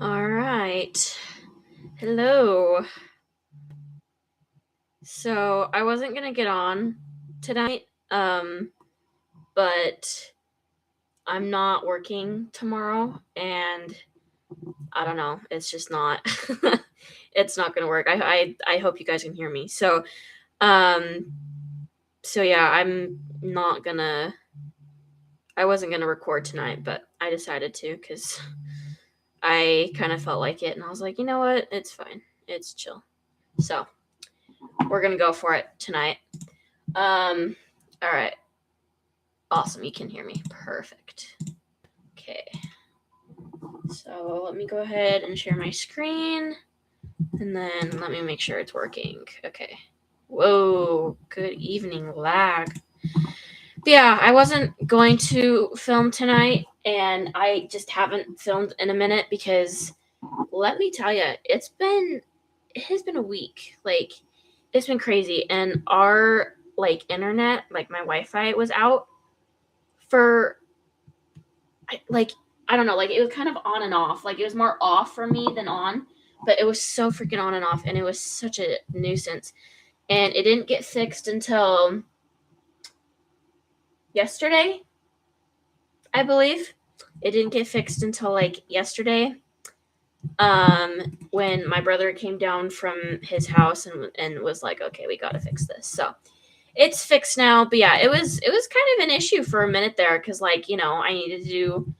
All right. Hello. So I wasn't gonna get on tonight, but I'm not working tomorrow, and I don't know. It's just not. It's not gonna work. I hope you guys can hear me. Um, so yeah, I'm not gonna. I wasn't gonna record tonight, but I decided to because I kind of felt like it, and I was like, you know what? It's fine. It's chill. So we're gonna go for it tonight. All right. Awesome. You can hear me. Perfect. Okay. So let me go ahead and share my screen, and then let me make sure it's working. Okay. Whoa. Good evening, lag. Yeah, I wasn't going to film tonight, and I just haven't filmed in a minute because let me tell you, it has been a week. Like, it's been crazy, and our internet, like my Wi-Fi was out for like I don't know, like it was kind of on and off. Like it was more off for me than on, but it was so freaking on and off, and it was such a nuisance. And it didn't get fixed until yesterday, I believe. It didn't get fixed until like yesterday. When my brother came down from his house and was like, okay, we gotta fix this. So it's fixed now. But yeah, it was kind of an issue for a minute there because I needed to do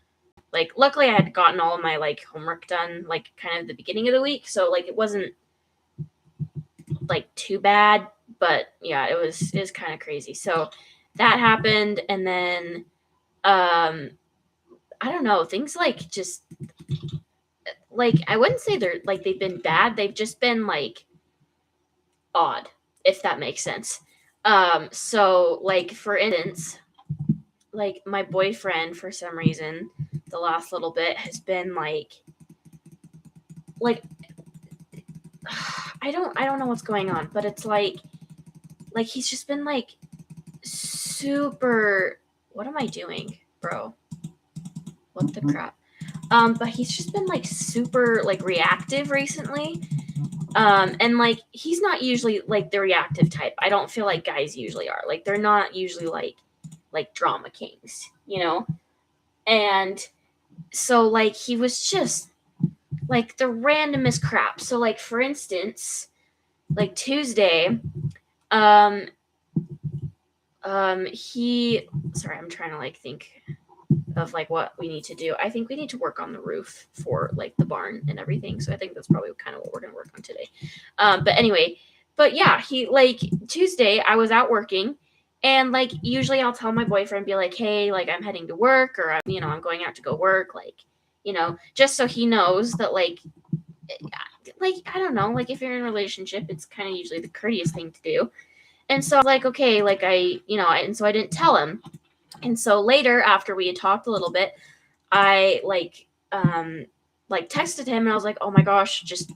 luckily I had gotten all of my homework done kind of the beginning of the week, so it wasn't too bad, but yeah, it was kind of crazy. So that happened, and then I don't know, things just I wouldn't say they've been bad, they've just been odd, if that makes sense. So for instance, my boyfriend, for some reason, the last little bit has been like I don't know what's going on, but it's he's just been super. What am I doing, bro? What the crap? But he's just been super reactive recently. And he's not usually the reactive type. I don't feel like guys usually are. They're not usually drama kings, you know? And so he was just the randomest crap. So for instance, Tuesday, um he sorry, I'm trying to think of what we need to do. I think we need to work on the roof for the barn and everything. So I think that's probably kind of what we're gonna work on today. But anyway, but yeah, he Tuesday I was out working, and usually I'll tell my boyfriend, be like, hey, I'm heading to work, or I'm going out to go work, just so he knows that I don't know, if you're in a relationship, it's kind of usually the courteous thing to do. And so I was like, okay, and so I didn't tell him. And so later, after we had talked a little bit, I texted him, and I was like, oh my gosh, just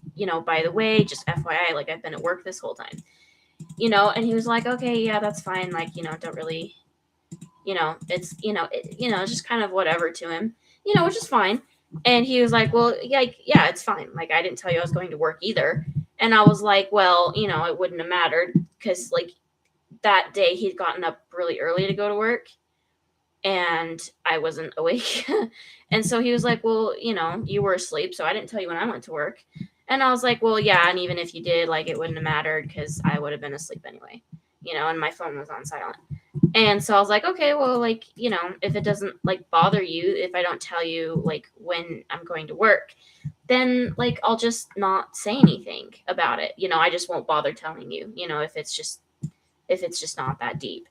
by the way, just FYI, I've been at work this whole time, and he was like, okay, yeah, that's fine, don't really, it's just kind of whatever to him, which is fine. And he was like, well, yeah, it's fine, I didn't tell you I was going to work either. And I was like, well, it wouldn't have mattered because that day he'd gotten up really early to go to work, and I wasn't awake. And so he was like, well, you were asleep, so I didn't tell you when I went to work. And I was like, well, yeah, and even if you did, it wouldn't have mattered because I would have been asleep anyway, and my phone was on silent. And so I was like, okay, well, if it doesn't bother you if I don't tell you when I'm going to work, then I'll just not say anything about it. I just won't bother telling you, if it's just not that deep.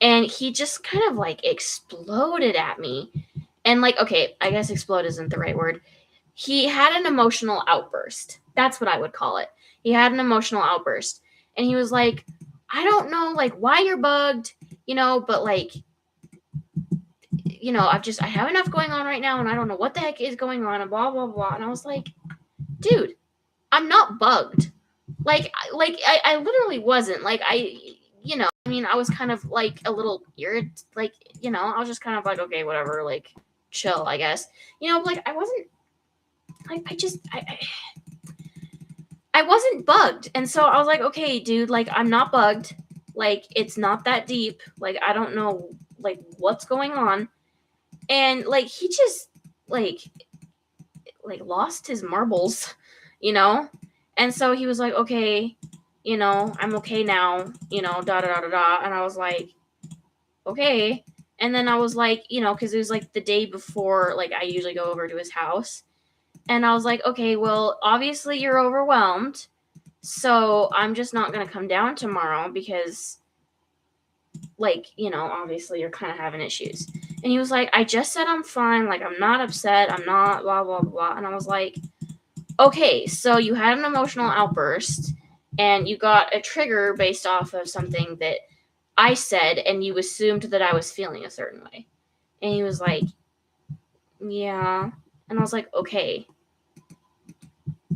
And he just kind of exploded at me. And okay, I guess explode isn't the right word. He had an emotional outburst. That's what I would call it. He had an emotional outburst. And he was like, I don't know why you're bugged, but I have enough going on right now, and I don't know what the heck is going on, and blah blah blah. And I was like, dude, I'm not bugged. I literally wasn't. I was kind of a little irritated, I was just kind of okay, whatever, chill, I guess. I wasn't I wasn't bugged. And so I was like, okay, dude, like, I'm not bugged. Like, it's not that deep. Like, I don't know, like, what's going on. And, like, he just, like lost his marbles, you know? And so he was like, okay, you know, I'm okay now, you know, da da da da da. And I was like, okay. And then I was like, you know, because it was like the day before, like, I usually go over to his house. And I was like, okay, well, obviously you're overwhelmed. So I'm just not going to come down tomorrow because, like, you know, obviously you're kind of having issues. And he was like, I just said I'm fine. Like, I'm not upset. I'm not blah, blah, blah. And I was like, okay, so you had an emotional outburst and you got a trigger based off of something that I said and you assumed that I was feeling a certain way. And he was like, yeah. And I was like, okay.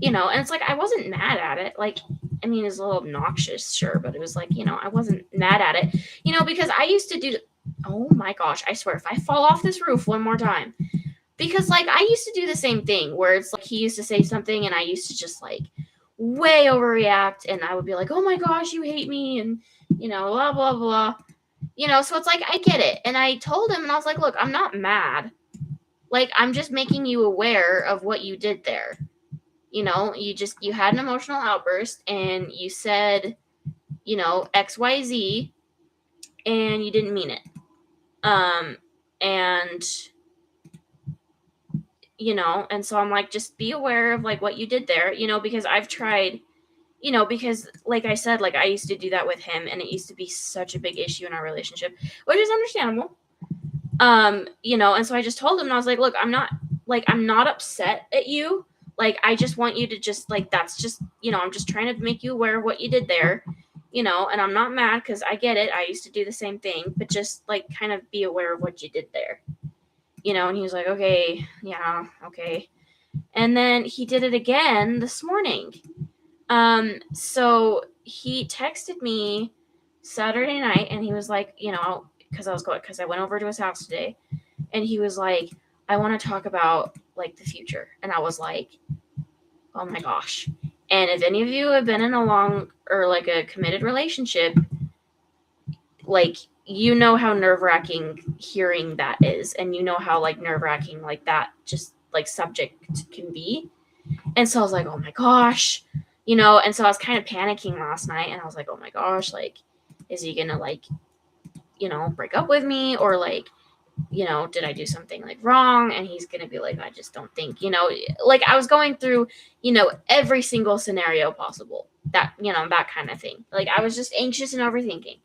You know, and it's like, I wasn't mad at it. Like, I mean, it's a little obnoxious, sure, but it was like, you know, I wasn't mad at it, you know, because I used to do, oh my gosh, I swear, if I fall off this roof one more time, because like I used to do the same thing where it's like he used to say something and I used to just like way overreact and I would be like, oh my gosh, you hate me, and, you know, blah, blah, blah. You know, so it's like, I get it. And I told him and I was like, look, I'm not mad. Like, I'm just making you aware of what you did there. You know, you had an emotional outburst and you said, you know, XYZ and you didn't mean it. And, you know, and so I'm like, just be aware of like what you did there, you know, because I've tried, you know, because like I said, like I used to do that with him and it used to be such a big issue in our relationship, which is understandable. You know, and so I just told him and I was like, look, I'm not upset at you. Like, I just want you to just like, that's just, you know, I'm just trying to make you aware of what you did there, you know, and I'm not mad because I get it. I used to do the same thing, but just like kind of be aware of what you did there, you know. And he was like, okay, yeah, okay. And then he did it again this morning. So he texted me Saturday night and he was like, you know, because I went over to his house today and he was like, I want to talk about like the future. And I was like, oh my gosh. And if any of you have been in a long or like a committed relationship, like, you know how nerve-wracking hearing that is, and you know how like nerve-wracking like that just like subject can be. And so I was like, oh my gosh, you know. And so I was kind of panicking last night and I was like, oh my gosh, like, is he gonna like, you know, break up with me, or like, you know, did I do something like wrong? And he's gonna be like, I just don't think, you know, like I was going through, you know, every single scenario possible, that, you know, that kind of thing. Like, I was just anxious and overthinking.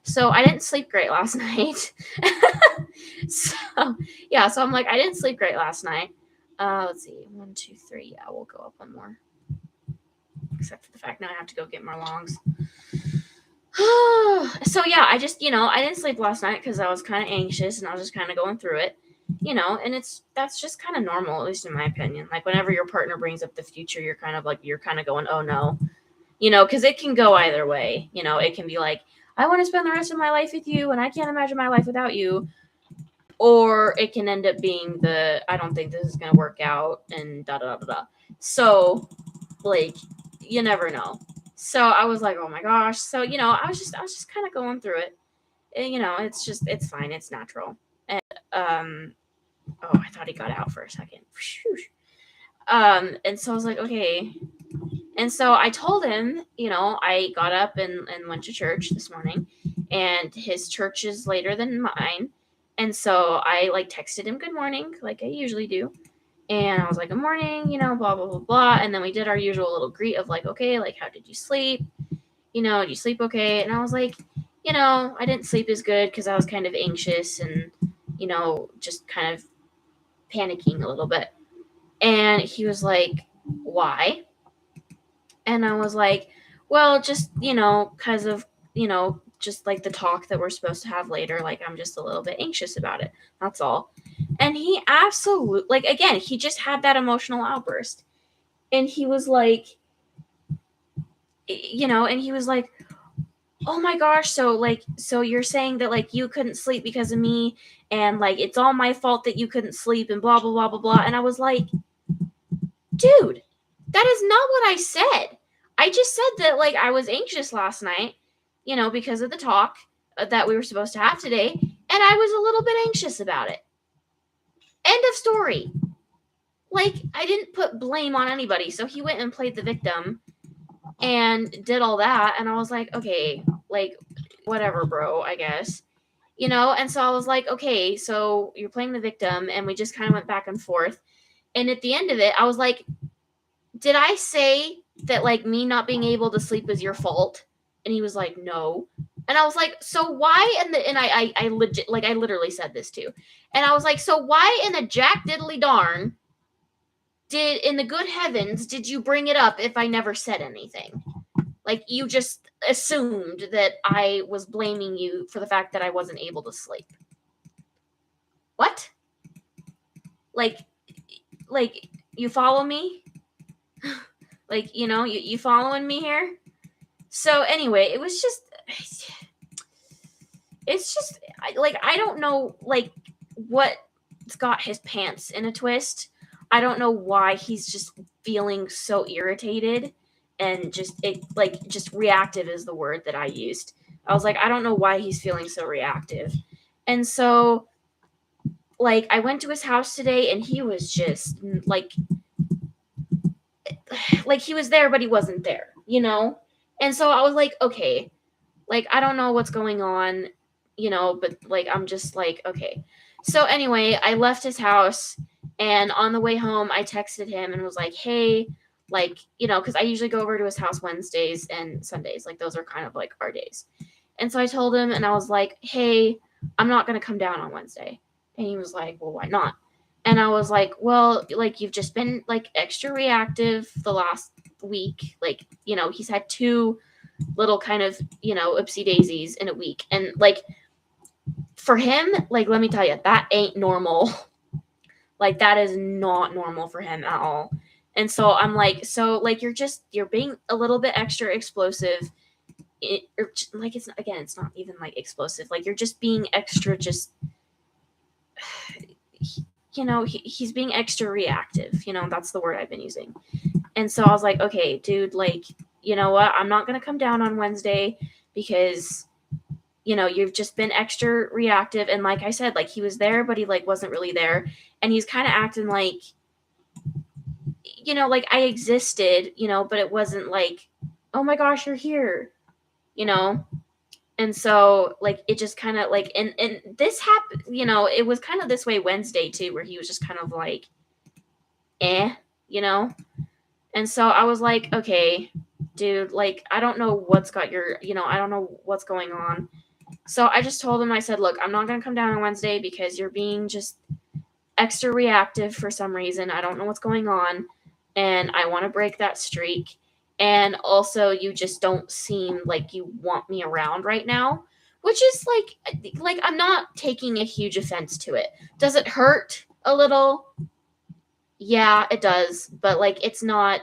So I didn't sleep great last night. So yeah, so I'm like, I didn't sleep great last night. Let's see, 1, 2, 3. Yeah, we'll go up one more. Except for the fact now I have to go get more longs. So yeah, I just, you know, I didn't sleep last night because I was kind of anxious and I was just kind of going through it, you know. And that's just kind of normal, at least in my opinion. Like, whenever your partner brings up the future, you're kind of going, oh no, you know, because it can go either way. You know, it can be like, I want to spend the rest of my life with you and I can't imagine my life without you. Or it can end up being I don't think this is going to work out and da da da da. So, like, you never know. So I was like, oh my gosh. So, you know, I was just kind of going through it. And, you know, it's fine. It's natural. And, oh, I thought he got out for a second. And so I was like, okay. And so I told him, you know, I got up and went to church this morning, and his church is later than mine. And so I like texted him good morning, like I usually do. And I was like, good morning, you know, blah, blah, blah, blah. And then we did our usual little greet of like, okay, like, how did you sleep? You know, did you sleep okay? And I was like, you know, I didn't sleep as good because I was kind of anxious and, you know, just kind of panicking a little bit. And he was like, why? And I was like, well, just, you know, because of, you know, just like the talk that we're supposed to have later. Like, I'm just a little bit anxious about it. That's all. And he absolutely, like, again, he just had that emotional outburst. And he was like, you know, and he was like, oh my gosh, so you're saying that like you couldn't sleep because of me, and like it's all my fault that you couldn't sleep, and blah blah blah blah blah. And I was like, dude, that is not what I said. I just said that, like, I was anxious last night, because of the talk that we were supposed to have today, and I was a little bit anxious about it. End of story. Like, I didn't put blame on anybody. So he went and played the victim and did all that. And I was like, okay, like, whatever, bro, I guess. And so I was like, okay, so you're playing the victim. And we just kind of went back and forth. And at the end of it, I was like, did I say that, like, me not being able to sleep is your fault? And he was like, no. And I was like, so why? And I literally said this too. And I was like, so why in the jack diddly darn in the good heavens did you bring it up if I never said anything? Like, you just assumed that I was blaming you for the fact that I wasn't able to sleep. What? Like, you follow me? Like, you following me here? So anyway, it's just, I don't know, like, what's got his pants in a twist. I don't know why he's just feeling so irritated and just reactive is the word that I used. I was like, I don't know why he's feeling so reactive. And so, like, I went to his house today and he was just like he was there, but he wasn't there, And so I was like, okay, like, I don't know what's going on, but, like, I'm just like, okay. So anyway, I left his house, and on the way home, I texted him and was like, hey, like, because I usually go over to his house Wednesdays and Sundays. Like, those are kind of like our days. And so I told him, and I was like, hey, I'm not going to come down on Wednesday. And he was like, well, why not? And I was like, well, like, you've just been, like, extra reactive the last week. Like, he's had 2 little kind of, oopsie daisies in a week. And, like, for him, like, let me tell you, that ain't normal. Like, that is not normal for him at all. And so I'm like, you're being a little bit extra explosive. It's not even like explosive. Like, you're just being extra, he's being extra reactive. That's the word I've been using. And so I was like, okay, dude, like, you know what? I'm not going to come down on Wednesday because, you've just been extra reactive. And like I said, like, he was there, but he, like, wasn't really there. And he's kind of acting like, like I existed, but it wasn't like, oh my gosh, you're here, And so, like, it just kind of, like, and this happened, it was kind of this way Wednesday too, where he was just kind of like, And so I was like, okay, dude, like, I don't know what's got your, I don't know what's going on. So I just told him, I said, look, I'm not going to come down on Wednesday because you're being just extra reactive for some reason. I don't know what's going on. And I want to break that streak. And also, you just don't seem like you want me around right now, which is like I'm not taking a huge offense to it. Does it hurt a little? Yeah, it does. But, like, it's not,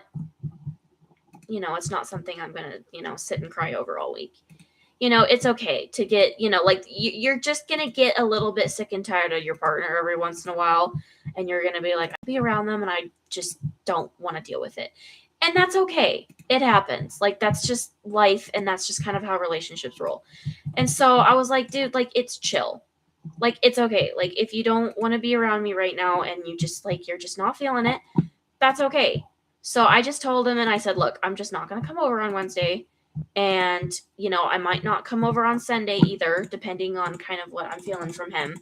it's not something I'm going to, sit and cry over all week. It's okay to get, like, you're just going to get a little bit sick and tired of your partner every once in a while. And you're going to be like, I'll be around them and I just don't want to deal with it. And that's okay. It happens. Like, that's just life. And that's just kind of how relationships roll. And so I was like, dude, like, it's chill. Like, it's okay. Like, if you don't want to be around me right now and you just, like, you're just not feeling it, that's okay. So I just told him and I said, look, I'm just not going to come over on Wednesday. And, I might not come over on Sunday either, depending on kind of what I'm feeling from him,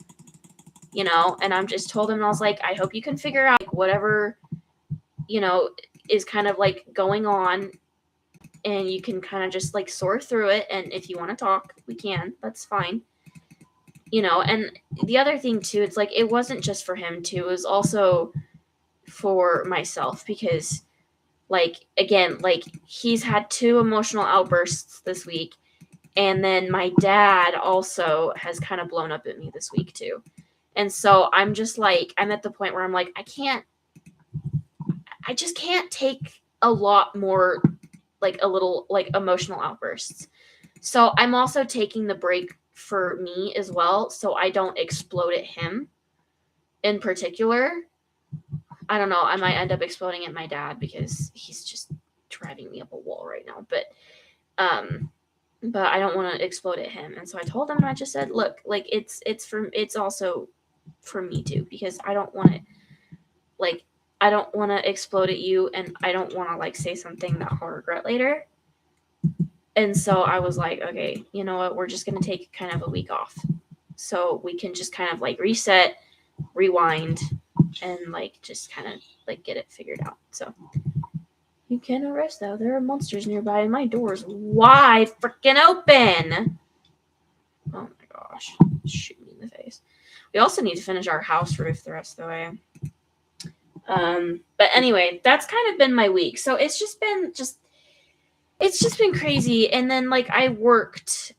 and I'm just told him, and I was like, I hope you can figure out, like, whatever, is kind of, like, going on, and you can kind of just, like, sort through it. And if you want to talk, we can, that's fine. And the other thing too, it's like, it wasn't just for him too, it was also for myself, because, like, again, like, he's had 2 emotional outbursts this week. And then my dad also has kind of blown up at me this week too. And so I'm just like, I'm at the point where I'm like, I just can't take a lot more, like, a little, like, emotional outbursts. So I'm also taking the break for me as well, so I don't explode at him in particular. I don't know. I might end up exploding at my dad because he's just driving me up a wall right now. But I don't want to explode at him. And so I told him, and I just said, look, like it's also for me too, because I don't want to like I don't want to explode at you, and I don't want to like say something that I'll regret later. And so I was like, okay, you know what? We're just going to take kind of a week off. So we can just kind of like reset, rewind, and like just kind of like get it figured out. So you can arrest though. There are monsters nearby, and my door's wide freaking open. Oh my gosh. Shoot me in the face. We also need to finish our house roof the rest of the way. But anyway, that's kind of been my week. So it's just been crazy. And then like I worked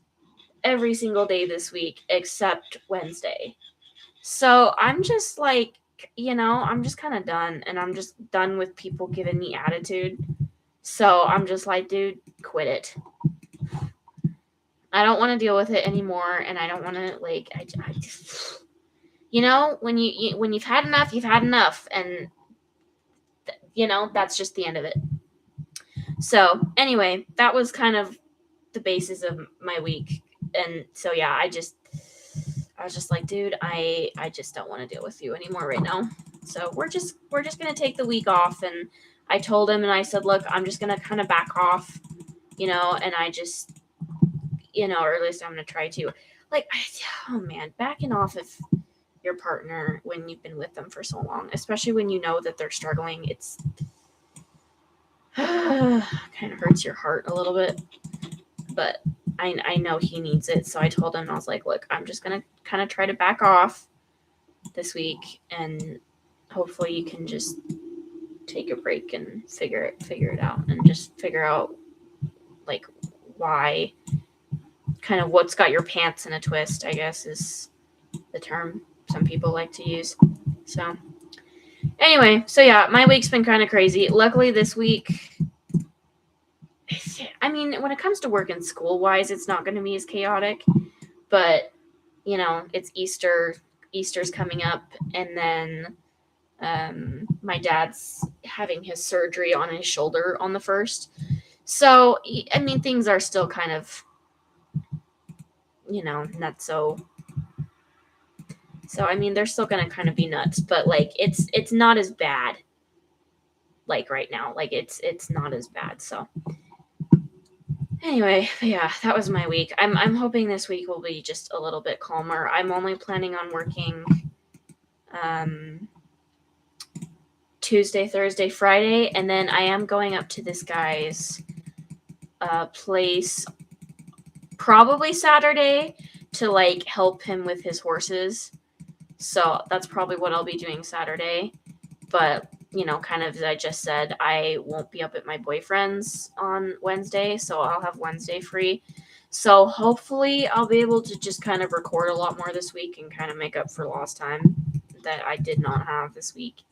every single day this week except Wednesday. So I'm just like, I'm just kind of done, and I'm just done with people giving me attitude. So I'm just like, dude, quit it. I don't want to deal with it anymore, and I don't want to like I just, when you've had enough, you've had enough, and that's just the end of it. So anyway, that was kind of the basis of my week. And so yeah, I was just like, dude, I just don't want to deal with you anymore right now. So we're just gonna take the week off. And I told him, and I said, look, I'm just gonna kind of back off, and I just, or at least I'm gonna try to, like, oh man, backing off of your partner when you've been with them for so long, especially when you know that they're struggling, it's kind of hurts your heart a little bit. But I know he needs it. So I told him, I was like, look, I'm just going to kind of try to back off this week, and hopefully you can just take a break and figure it out, and just figure out like why, kind of what's got your pants in a twist, I guess is the term some people like to use. So anyway, so yeah, my week's been kind of crazy. Luckily this week, I mean, when it comes to work and school wise, it's not going to be as chaotic, but it's Easter's coming up, and then my dad's having his surgery on his shoulder on the 1st. So, I mean, things are still kind of, not so. So, I mean, they're still going to kind of be nuts, but like, it's not as bad. Like right now, like it's not as bad. So anyway, yeah, that was my week. I'm hoping this week will be just a little bit calmer. I'm only planning on working Tuesday, Thursday, Friday, and then I am going up to this guy's place probably Saturday to like help him with his horses. So that's probably what I'll be doing Saturday. But kind of as I just said, I won't be up at my boyfriend's on Wednesday, so I'll have Wednesday free. So hopefully I'll be able to just kind of record a lot more this week and kind of make up for lost time that I did not have this week,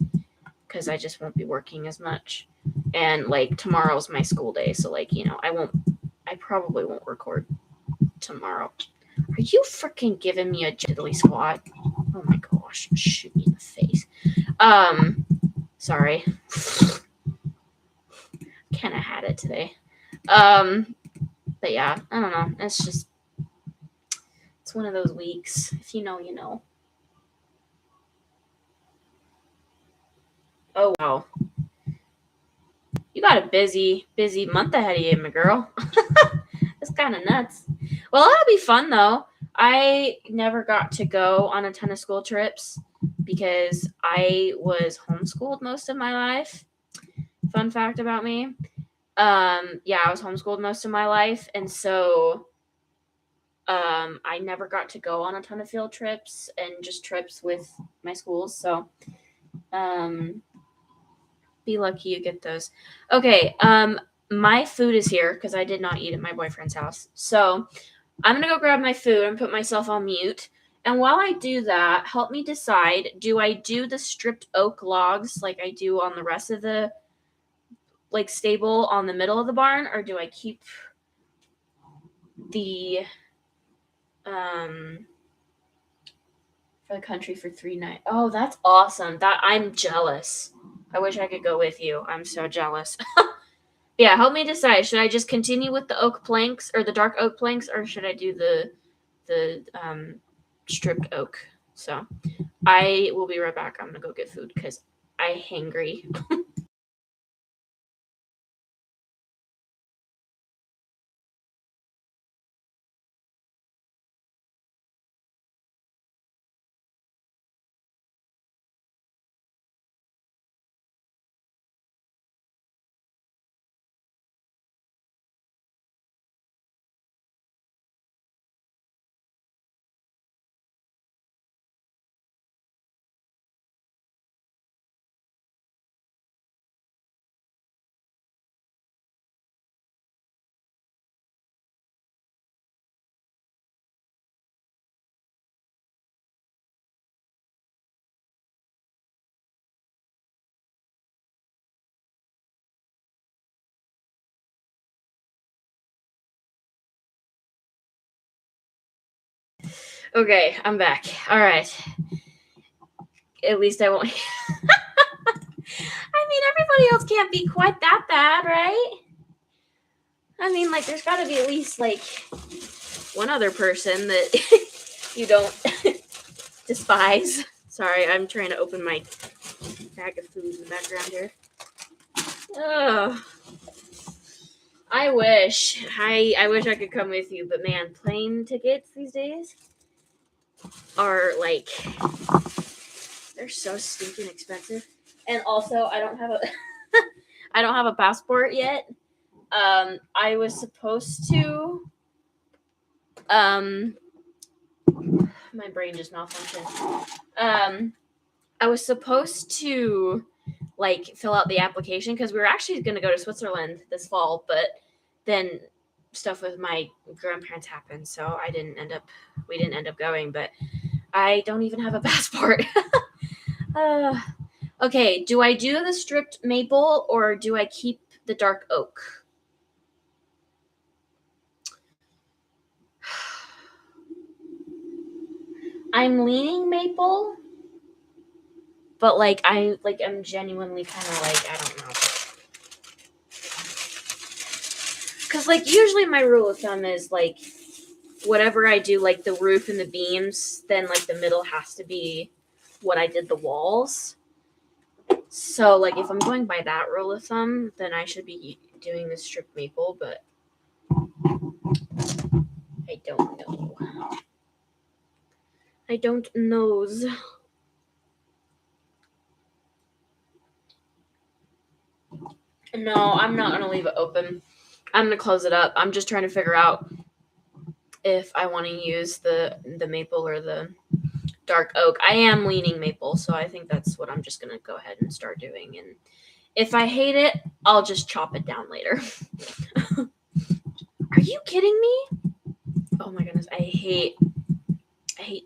because I just won't be working as much. And like tomorrow's my school day, so like, I probably won't record tomorrow. Are you freaking giving me a diddly squat? Oh my gosh, shoot me in the face. Sorry. Kind of had it today. But yeah, I don't know. It's one of those weeks. If you know, you know. Oh wow. You got a busy month ahead of you, my girl. It's kind of nuts. Well, that'll be fun though. I never got to go on a ton of school trips because I was homeschooled most of my life. Fun fact about me. Yeah, I was homeschooled most of my life, and so I never got to go on a ton of field trips and just trips with my schools. So be lucky you get those. Okay, my food is here because I did not eat at my boyfriend's house. So I'm gonna go grab my food and put myself on mute. And while I do that, help me decide, do I do the stripped oak logs like I do on the rest of the like stable on the middle of the barn, or do I keep the for the country for 3 nights? Oh, that's awesome. That I'm jealous. I wish I could go with you. I'm so jealous. Yeah, help me decide. Should I just continue with the oak planks or the dark oak planks, or should I do the stripped oak? So I will be right back. I'm gonna go get food because I hangry. Okay, I'm back. All right. At least I won't. I mean, everybody else can't be quite that bad, right? I mean, like, there's got to be at least like one other person that you don't despise. Sorry, I'm trying to open my bag of food in the background here. Ugh. I wish I could come with you, but man, plane tickets these days are like they're so stinking expensive. And also, I don't have a I don't have a passport yet. I was supposed to um my brain just malfunctioned. I was supposed to like fill out the application because we were actually going to go to Switzerland this fall, but then stuff with my grandparents happened, so we didn't end up going. But I don't even have a passport. Okay, do I do the stripped maple or do I keep the dark oak? I'm leaning maple, but I'm genuinely kind of like I don't know. Cause like usually my rule of thumb is like whatever I do, like the roof and the beams, then like the middle has to be what I did the walls. So like if I'm going by that rule of thumb, then I should be doing the stripped maple, but I don't know. I don't knows. No, I'm not gonna leave it open. I'm gonna close it up. I'm just trying to figure out if I want to use the maple or the dark oak. I am leaning maple, so I think that's what I'm just gonna go ahead and start doing. And if I hate it, I'll just chop it down later. Are you kidding me? Oh my goodness, I hate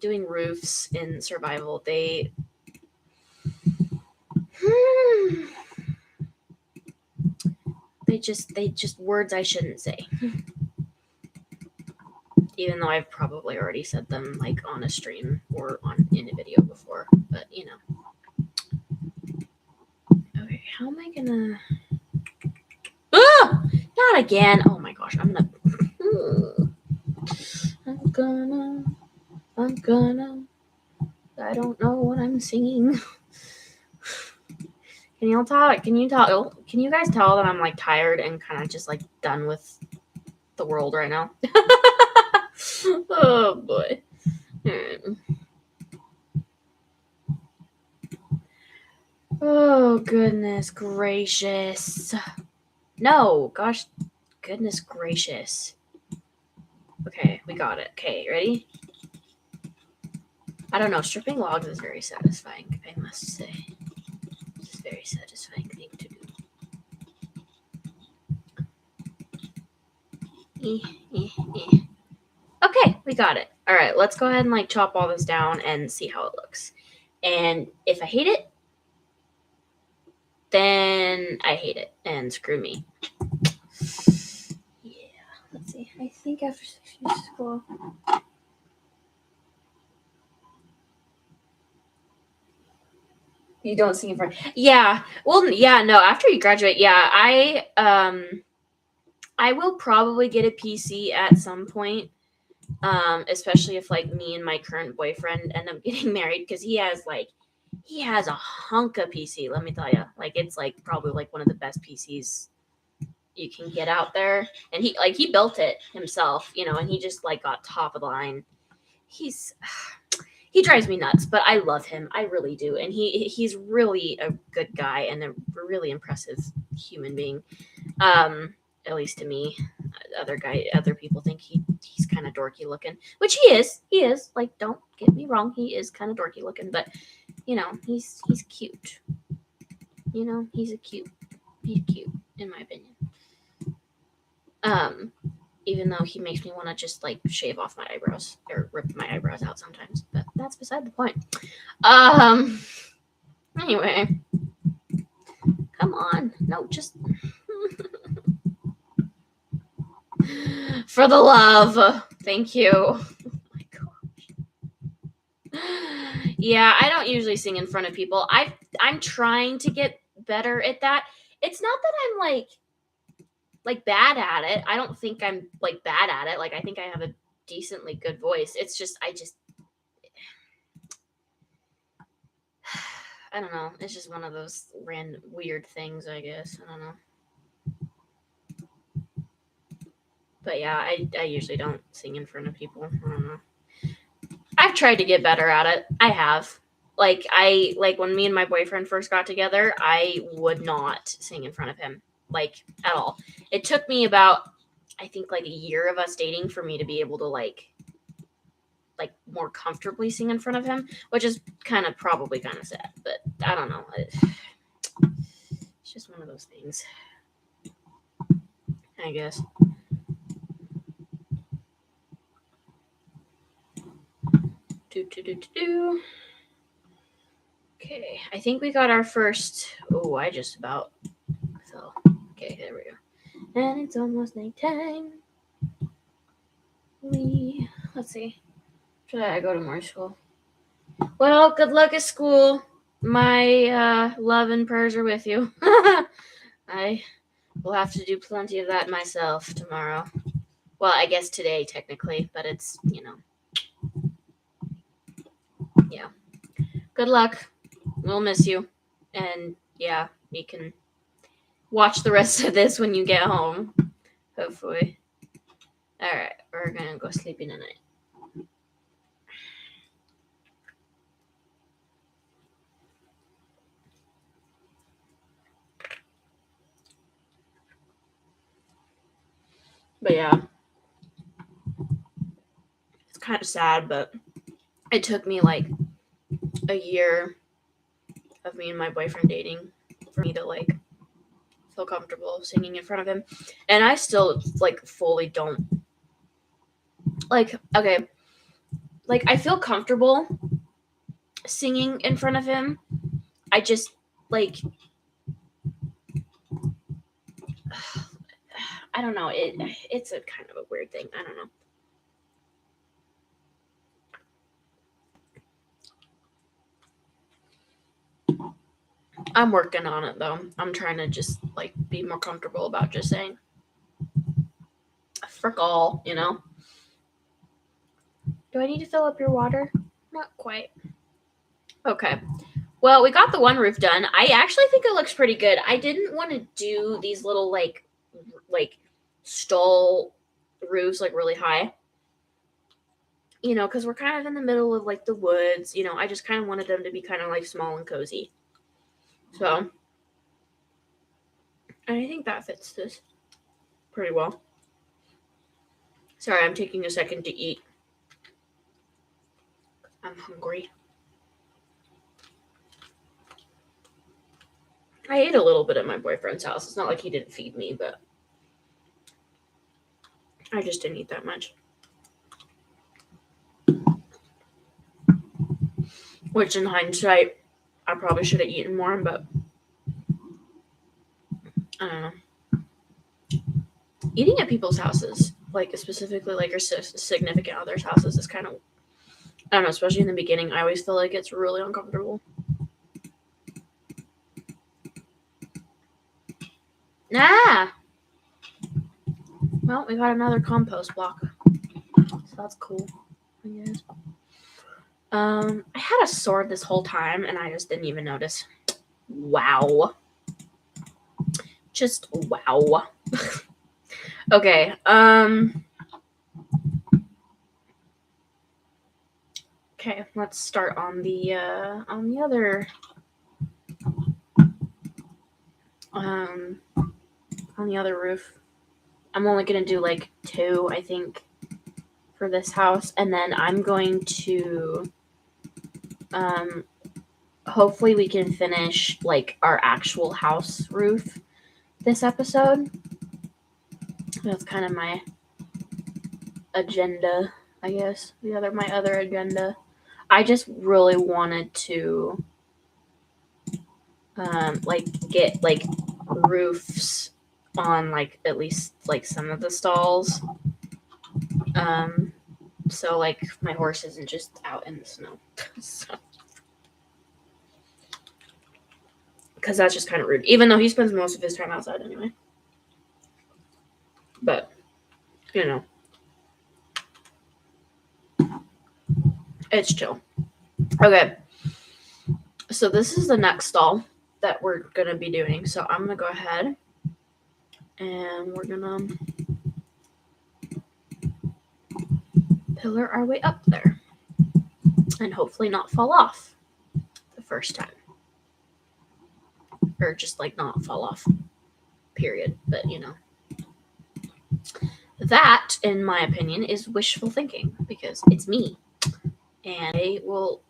doing roofs in survival. They just words I shouldn't say. Even though I've probably already said them like on a stream or in a video before, but you know. Okay, how am I gonna? Ah, not again! Oh my gosh, I'm gonna. I don't know what I'm singing. Can you tell? Can you guys tell that I'm like tired and kind of just like done with the world right now? Oh boy. Oh goodness gracious. No, gosh, goodness gracious. Okay, we got it. Okay, ready? I don't know. Stripping logs is very satisfying, I must say. It's a very satisfying thing to do. Okay, we got it. All right, let's go ahead and like chop all this down and see how it looks. And if I hate it, then I hate it and screw me. Yeah, let's see. I think after 6 years of school. You don't sing in front. Yeah. Well, yeah, no, after you graduate, yeah, I will probably get a PC at some point. Especially if like me and my current boyfriend end up getting married, because he has a hunk of PC, let me tell you. Like it's like probably like one of the best PCs you can get out there. And he built it himself, and he just like got top of the line. He's he drives me nuts, but I love him. I really do. And he's really a good guy and a really impressive human being. At least to me. Other people think he's kind of dorky looking, which he is. He is. Like, don't get me wrong, he is kind of dorky looking, but he's cute. He's cute in my opinion. Even though he makes me want to just like shave off my eyebrows or rip my eyebrows out sometimes, but that's beside the point. Anyway, come on, no, just for the love, thank you. Oh my gosh. Yeah, I don't usually sing in front of people. I'm trying to get better at that. It's not that I'm like bad at it. I don't think I'm like bad at it. Like I think I have a decently good voice. It's just I don't know. It's just one of those random weird things, I guess. I don't know. But yeah, I usually don't sing in front of people. I don't know. I've tried to get better at it. I have. Like when me and my boyfriend first got together, I would not sing in front of him, like at all. It took me about, I think, like a year of us dating for me to be able to like more comfortably sing in front of him, which is probably kind of sad, but I don't know. It's just one of those things, I guess. Okay, I think we got our first. Oh, I just about fell. Okay, there we go. And it's almost nighttime. Let's see. Should I go to more school? Well, good luck at school. My love and prayers are with you. I will have to do plenty of that myself tomorrow. Well, I guess today technically, but it's, yeah. Good luck. We'll miss you. And yeah, you can watch the rest of this when you get home. Hopefully. Alright, we're gonna go sleeping tonight. But yeah. It's kind of sad, but it took me like a year of me and my boyfriend dating for me to like feel comfortable singing in front of him. And I still like fully don't like, okay, like I feel comfortable singing in front of him. I just like I don't know, it's a kind of a weird thing. I don't know. I'm working on it though. I'm trying to just like be more comfortable about just saying frick all, Do I need to fill up your water? Not quite. Okay. Well, we got the one roof done. I actually think it looks pretty good. I didn't want to do these little like stall roofs like really high. Because we're kind of in the middle of like the woods. I just kind of wanted them to be kind of like small and cozy. So I think that fits this pretty well. Sorry, I'm taking a second to eat. I'm hungry. I ate a little bit at my boyfriend's house. It's not like he didn't feed me, but I just didn't eat that much. Which in hindsight, I probably should have eaten more, but I don't know. Eating at people's houses, like specifically like your significant other's houses, is kind of, I don't know, especially in the beginning, I always feel like it's really uncomfortable. Ah! Well, we got another compost block. So that's cool, I guess. I had a sword this whole time, and I just didn't even notice. Wow. Just wow. Okay, okay, let's start on the other on the other roof. I'm only gonna do like 2, I think, for this house, and then I'm going to hopefully we can finish like our actual house roof this episode. That's kind of my agenda, I guess. My other agenda. I just really wanted to like get like roofs on like at least like some of the stalls. So like my horse isn't just out in the snow. So, because that's just kind of rude, even though he spends most of his time outside anyway. But you know, it's chill. Okay, so this is the next stall that we're gonna be doing. So I'm gonna go ahead and we're gonna pillar our way up there and hopefully not fall off the first time, or just like not fall off, period. But you know, that in my opinion is wishful thinking because it's me, and I will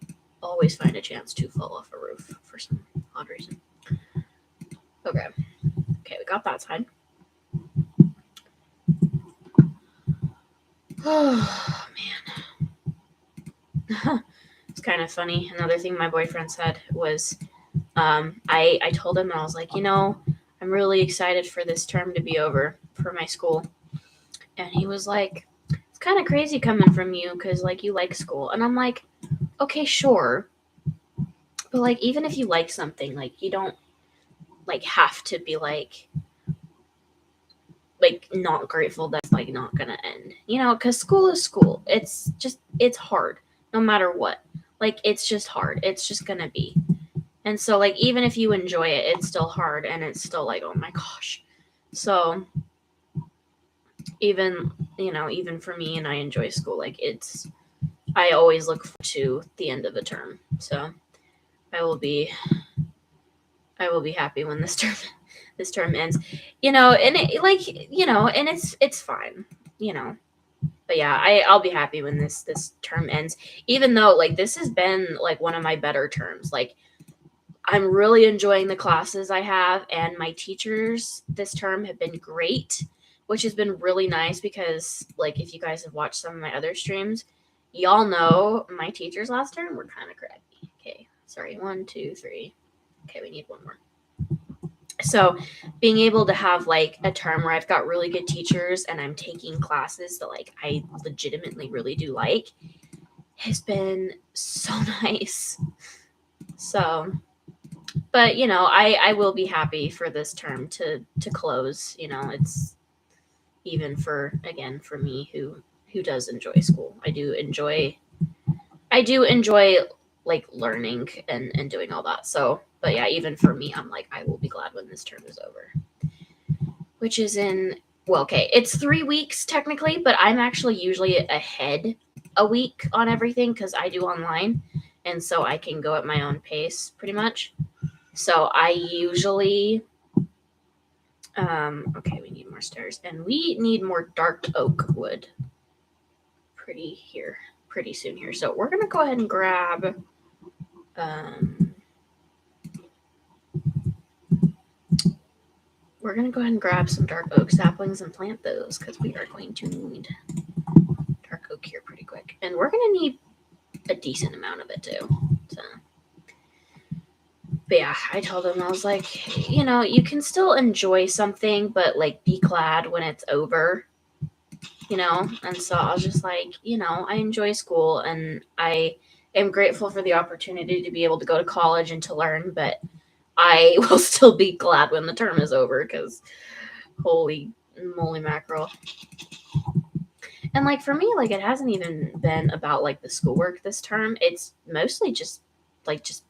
always find a chance to fall off a roof for some odd reason. Okay, we got that side. Oh man. It's kind of funny. Another thing my boyfriend said was I told him, and I was like, you know, I'm really excited for this term to be over for my school. And he was like, it's kind of crazy coming from you because like you like school. And I'm like, okay, sure, but like even if you like something, like you don't like have to be like not grateful that's like not gonna end, you know, because school is school. It's hard no matter what. Like it's just hard, it's just gonna be. And so like even if you enjoy it, it's still hard, and it's still like, oh my gosh. So even, you know, even for me, and I enjoy school, like I always look forward to the end of the term. So I will be happy when this term ends, you know, and it, like, you know, and it's fine, you know. But yeah, I'll be happy when this term ends, even though like this has been like one of my better terms. Like I'm really enjoying the classes I have, and my teachers this term have been great, which has been really nice because like if you guys have watched some of my other streams, y'all know my teachers last term were kind of crappy. Okay, sorry, 1, 2, 3. Okay, we need one more. So being able to have like a term where I've got really good teachers and I'm taking classes that like I legitimately really do like has been so nice. So, but you know, I will be happy for this term to close. You know, it's even for me who does enjoy school. I do enjoy like learning and doing all that. So, but yeah, even for me, I'm like, I will be glad when this term is over. Which is in, well, okay, it's 3 weeks technically, but I'm actually usually ahead a week on everything because I do online, and so I can go at my own pace pretty much. So I usually, okay, we need more stairs, and we need more dark oak wood pretty soon here. So we're gonna go ahead and grab, some dark oak saplings and plant those because we are going to need dark oak here pretty quick, and we're gonna need a decent amount of it too. So, but yeah, I told him, I was like, you know, you can still enjoy something, but like be glad when it's over, you know. And so I was just like, you know, I enjoy school and I am grateful for the opportunity to be able to go to college and to learn, but I will still be glad when the term is over, because holy moly mackerel. And like for me, like it hasn't even been about like the schoolwork this term. It's mostly just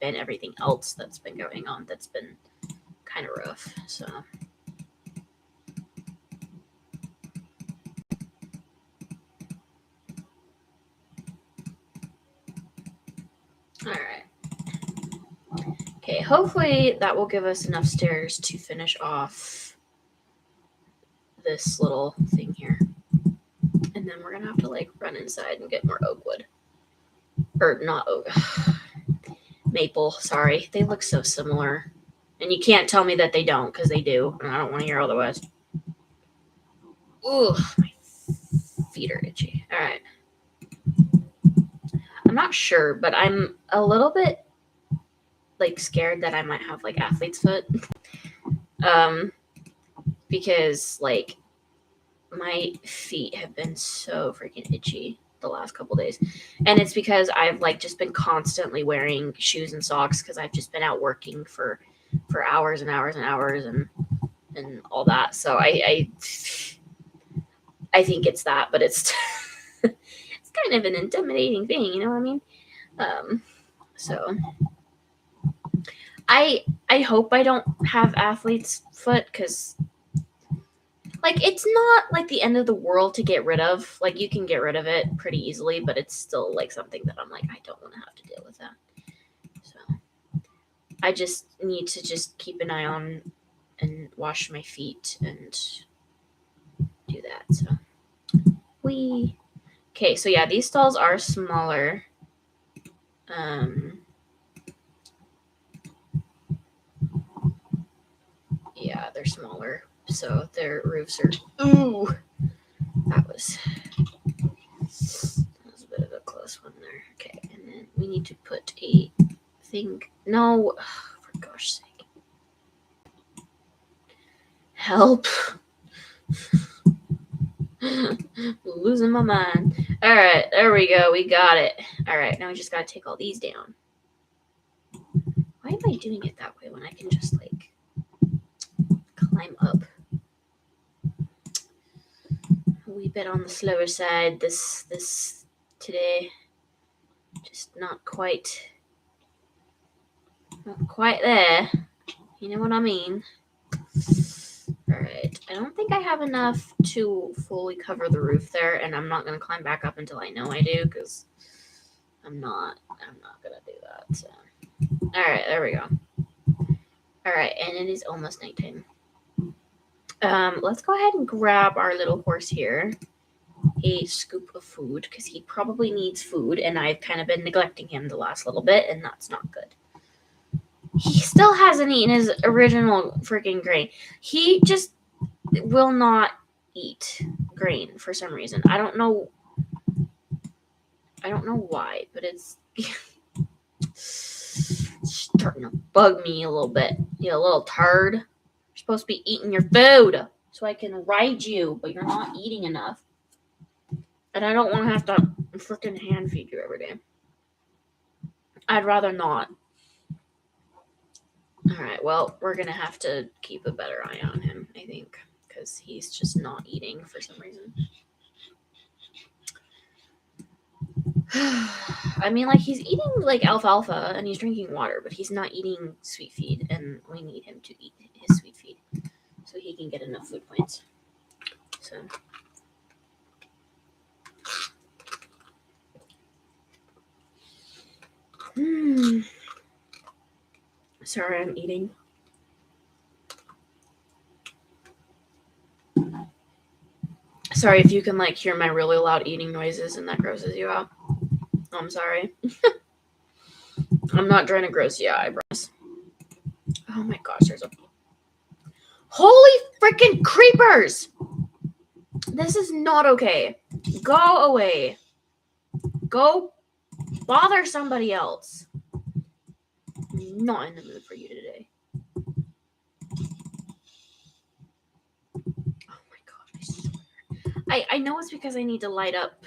been everything else that's been going on that's been kind of rough. So all right. Okay, hopefully that will give us enough stairs to finish off this little thing here. And then we're gonna have to like run inside and get more oak wood. Or not oak. Maple, sorry. They look so similar. And you can't tell me that they don't, because they do. And I don't want to hear otherwise. Ugh, my feet are itchy. Alright. I'm not sure, but I'm a little bit like scared that I might have like athlete's foot. Because like my feet have been so freaking itchy the last couple days, and it's because I've like just been constantly wearing shoes and socks because I've just been out working for hours and hours and hours and all that. So I think it's that, but it's it's kind of an intimidating thing, you know what I mean? So I hope I don't have athlete's foot, because like it's not like the end of the world to get rid of. Like you can get rid of it pretty easily, but it's still like something that I'm like, I don't want to have to deal with that. So I just need to just keep an eye on and wash my feet and do that. So okay, so yeah, these stalls are smaller. Yeah, they're smaller. So their roofs are that was a bit of a close one there. Okay, and then we need to put a thing. No, for gosh sake. Help. Losing my mind. All right, there we go. We got it. All right, now we just got to take all these down. Why am I doing it that way when I can just like climb up? A wee bit on the slower side this today. Just not quite there. You know what I mean? Alright. I don't think I have enough to fully cover the roof there, and I'm not gonna climb back up until I know I do, because I'm not gonna do that. So alright, there we go. Alright, and it is almost nighttime. Let's go ahead and grab our little horse here a scoop of food, because he probably needs food, and I've kind of been neglecting him the last little bit, and that's not good. He still hasn't eaten his original freaking grain. He just will not eat grain for some reason. I don't know why, but it's starting to bug me a little bit. You little turd. You're supposed to be eating your food so I can ride you, but you're not eating enough. And I don't want to have to freaking hand feed you every day. I'd rather not. Alright, well, we're going to have to keep a better eye on him, I think, because he's just not eating for some reason. I mean, like, he's eating, like, alfalfa, and he's drinking water, but he's not eating sweet feed, and we need him to eat his sweet feed so he can get enough food points. So... Sorry, I'm eating. Sorry if you can like hear my really loud eating noises and that grosses you out. I'm sorry. I'm not trying to gross you out, I promise. Oh my gosh, there's a holy freaking creepers! This is not okay. Go away. Go bother somebody else. I'm not in the mood for you today. Oh my god, I swear. I know it's because I need to light up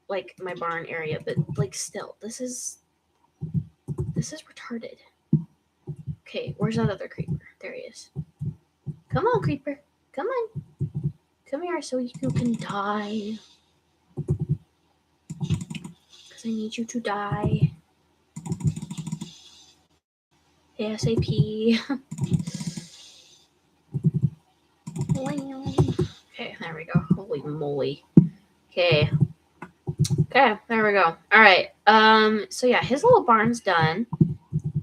like my barn area, but like still, this is retarded. Okay, where's that other creeper? There he is. Come on, creeper. Come on. Come here so you can die. Because I need you to die. ASAP. Okay, there we go. Holy moly. Okay, there we go. Alright, so yeah, his little barn's done.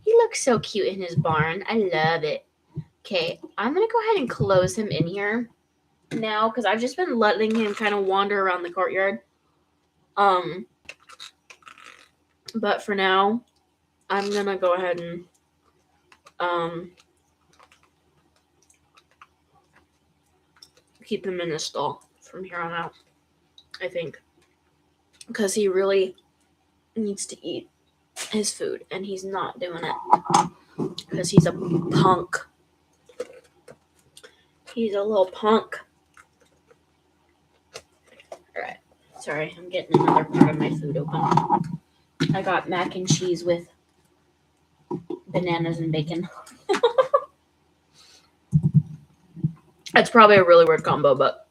He looks so cute in his barn. I love it. Okay, I'm gonna go ahead and close him in here now, because I've just been letting him kind of wander around the courtyard. But for now, I'm gonna go ahead and keep him in his stall from here on out, I think, because he really needs to eat his food, and he's not doing it because he's a punk. He's a little punk. Alright, sorry, I'm getting another part of my food open. I got mac and cheese with bananas and bacon. It's probably a really weird combo, but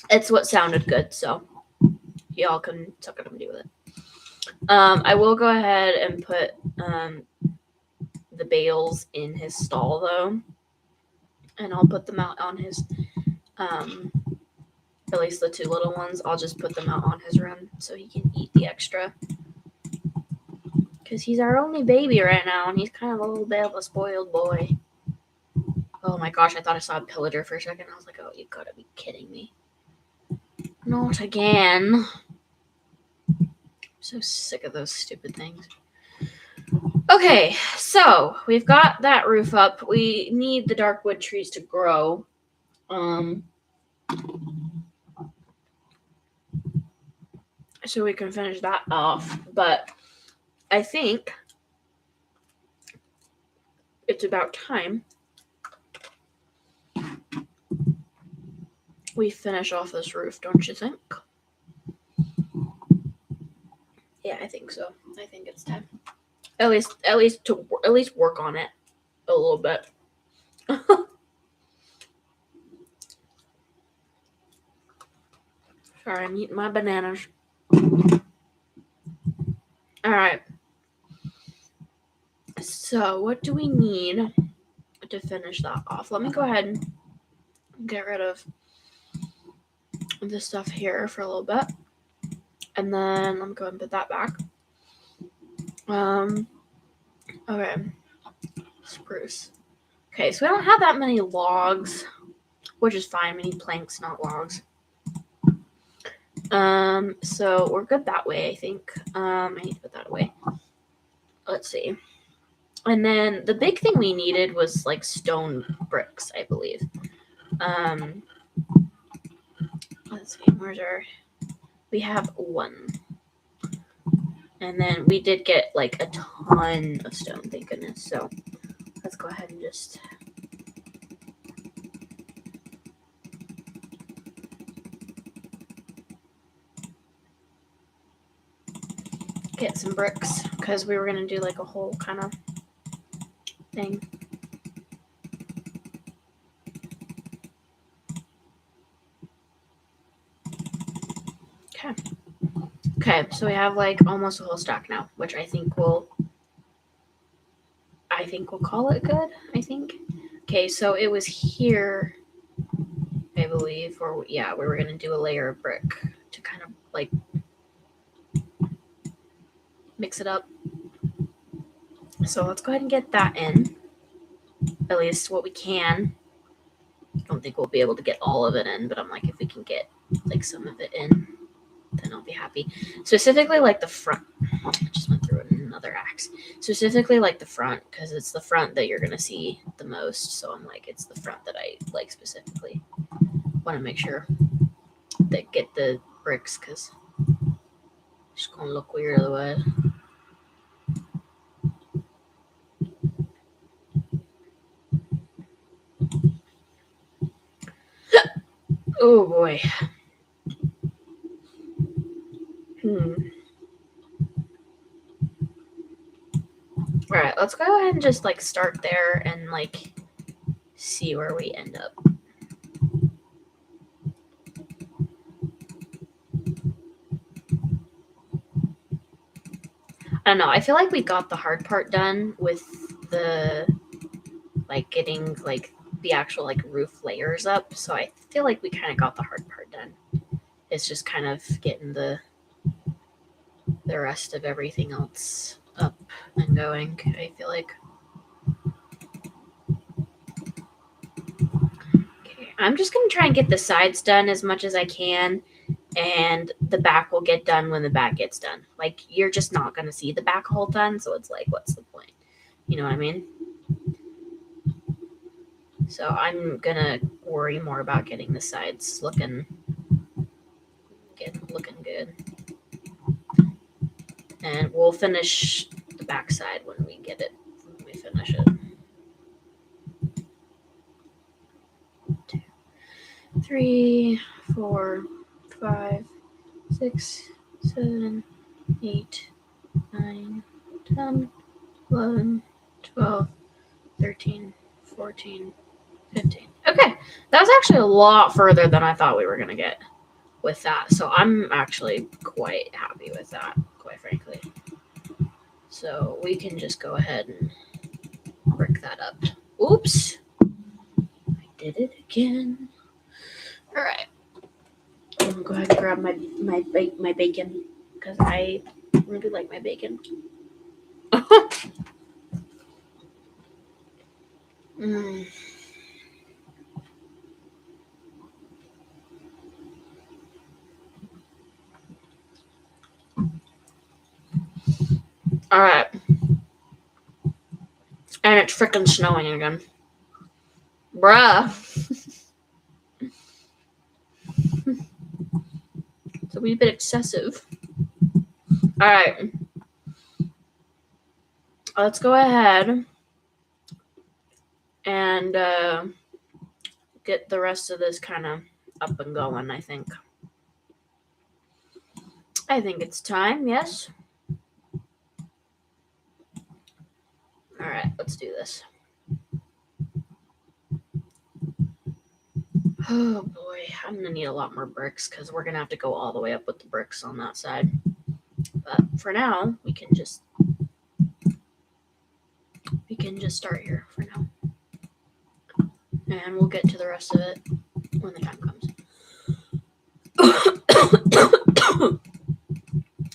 it's what sounded good, so y'all can suck it up and deal with it. I will go ahead and put the bales in his stall, though, and I'll put them out on his, at least the two little ones, I'll just put them out on his run so he can eat the extra. Because he's our only baby right now, and he's kind of a little bit of a spoiled boy. Oh my gosh, I thought I saw a pillager for a second. I was like, oh, you gotta be kidding me. Not again. I'm so sick of those stupid things. Okay, so we've got that roof up. We need the dark wood trees to grow. So we can finish that off. But I think it's about time we finish off this roof, don't you think? Yeah, I think so. I think it's time. At least work on it a little bit. Sorry, I'm eating my bananas. Alright. So, what do we need to finish that off? Let me go ahead and get rid of this stuff here for a little bit. And then let me go ahead and put that back. Okay. Spruce. Okay, so we don't have that many logs, which is fine. We need planks, not logs. So we're good that way, I think. I need to put that away. Let's see. And then the big thing we needed was like stone bricks, I believe. Let's see, where's our... We have one. And then we did get like a ton of stone, thank goodness. So let's go ahead and just... get some bricks, because we were going to do like a whole kind of thing. Okay, so we have like almost a whole stack now, which I think we'll call it good, I think. Okay, so it was here, I believe, or yeah, we were going to do a layer of brick to kind of like mix it up. So let's go ahead and get that in, at least what we can. I don't think we'll be able to get all of it in, but I'm like, if we can get like some of it in, then I'll be happy. Specifically like the front. I just went through another axe. Specifically like the front, because it's the front that you're going to see the most. So I'm like, it's the front that I like specifically. Want to make sure that get the bricks, because it's going to look weird otherwise. Oh boy. Alright, let's go ahead and just like start there and like see where we end up. I don't know. I feel like we got the hard part done with the like getting like the actual like roof layers up. So I feel like we kind of got the hard part done. It's just kind of getting the rest of everything else up and going, I feel like. Okay, I'm just going to try and get the sides done as much as I can, and the back will get done when the back gets done. Like, you're just not going to see the back all done, so it's like, what's the point? You know what I mean? So I'm going to worry more about getting the sides looking good. And we'll finish the back side when we finish it. 2, 3, 4, 5, 6, 7, 8, 9, 10, 11, 12, 13, 14, 15. Okay, that was actually a lot further than I thought we were going to get with that. So I'm actually quite happy with that, quite frankly. So we can just go ahead and brick that up. Oops. I did it again. All right. I'm going to go ahead and grab my bacon because I really like my bacon. All right. And it's freaking snowing again. Bruh. It's a wee bit excessive. All right. Let's go ahead and get the rest of this kind of up and going, I think. I think it's time, yes? All right, let's do this. Oh boy, I'm gonna need a lot more bricks because we're gonna have to go all the way up with the bricks on that side. But for now, we can just start here for now. And we'll get to the rest of it when the time comes.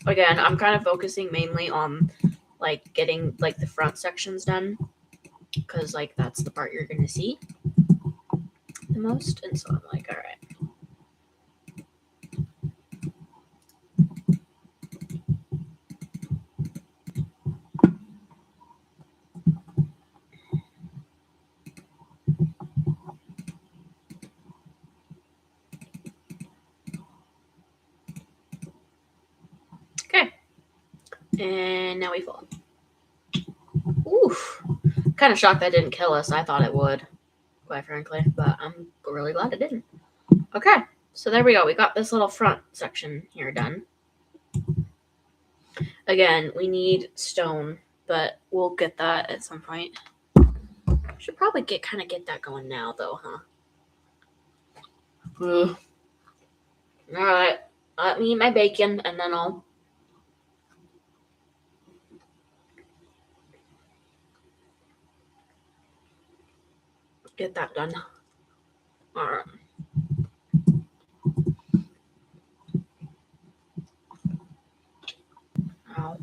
Again, I'm kind of focusing mainly on like getting like the front sections done because like that's the part you're gonna see the most, and so I'm like, all right. Okay, and now we fall. Oof, kind of shocked that didn't kill us. I thought it would, quite frankly, but I'm really glad it didn't. Okay, so there we go. We got this little front section here done. Again, we need stone, but we'll get that at some point. Should probably get that going now, though, huh? All right, let me eat my bacon, and then I'll get that done. All right. Ow.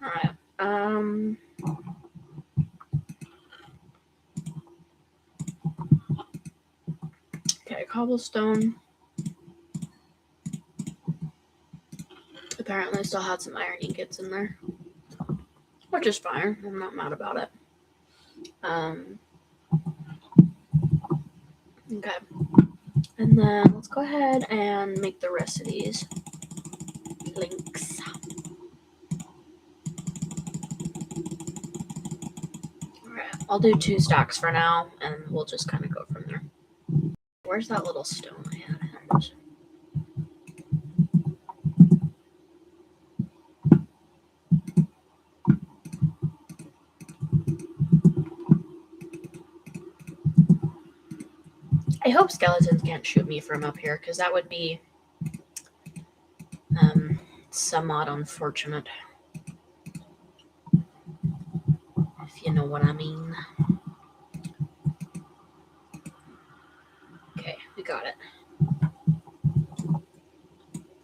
All right. Okay, cobblestone. Apparently, I still had some iron ingots in there, which is fine. I'm not mad about it. Okay. And then let's go ahead and make the rest of these links. Alright, I'll do 2 stacks for now, and we'll just kind of go from there. Where's that little stone I had? I hope skeletons can't shoot me from up here, because that would be somewhat unfortunate. If you know what I mean. Okay, we got it.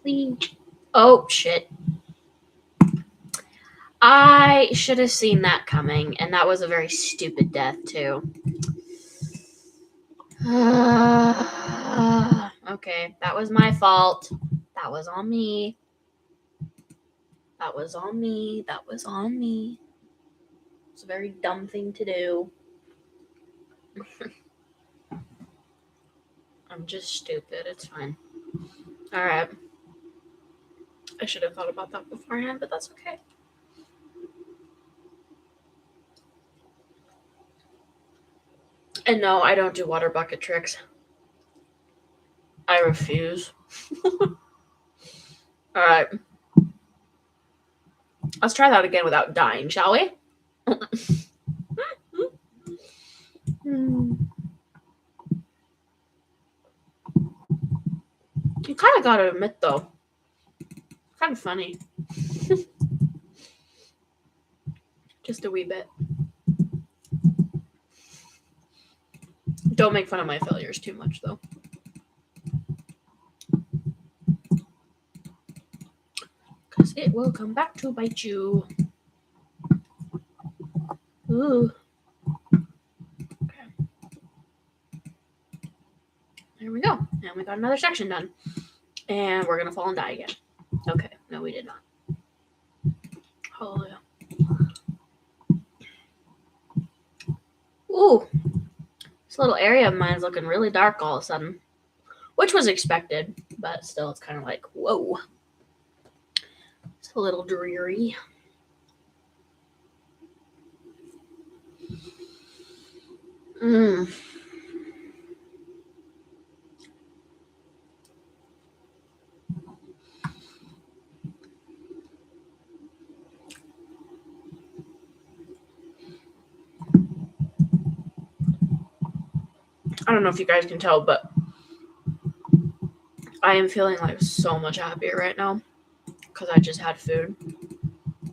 Please. Oh, shit. I should have seen that coming, and that was a very stupid death, too. Okay, that was my fault. That was on me. That was on me. That was on me. It's a very dumb thing to do. I'm just stupid. It's fine. Alright. I should have thought about that beforehand, but that's okay. And no, I don't do water bucket tricks. I refuse. Alright. Let's try that again without dying, shall we? You kind of gotta admit, though. Kind of funny. Just a wee bit. Don't make fun of my failures too much, though. Because it will come back to bite you. Ooh. Okay. There we go. And we got another section done. And we're going to fall and die again. Okay. No, we did not. Hallelujah. Ooh. This little area of mine is looking really dark all of a sudden. Which was expected. But still, it's kind of like, whoa. It's a little dreary. I don't know if you guys can tell, but I am feeling like so much happier right now because I just had food.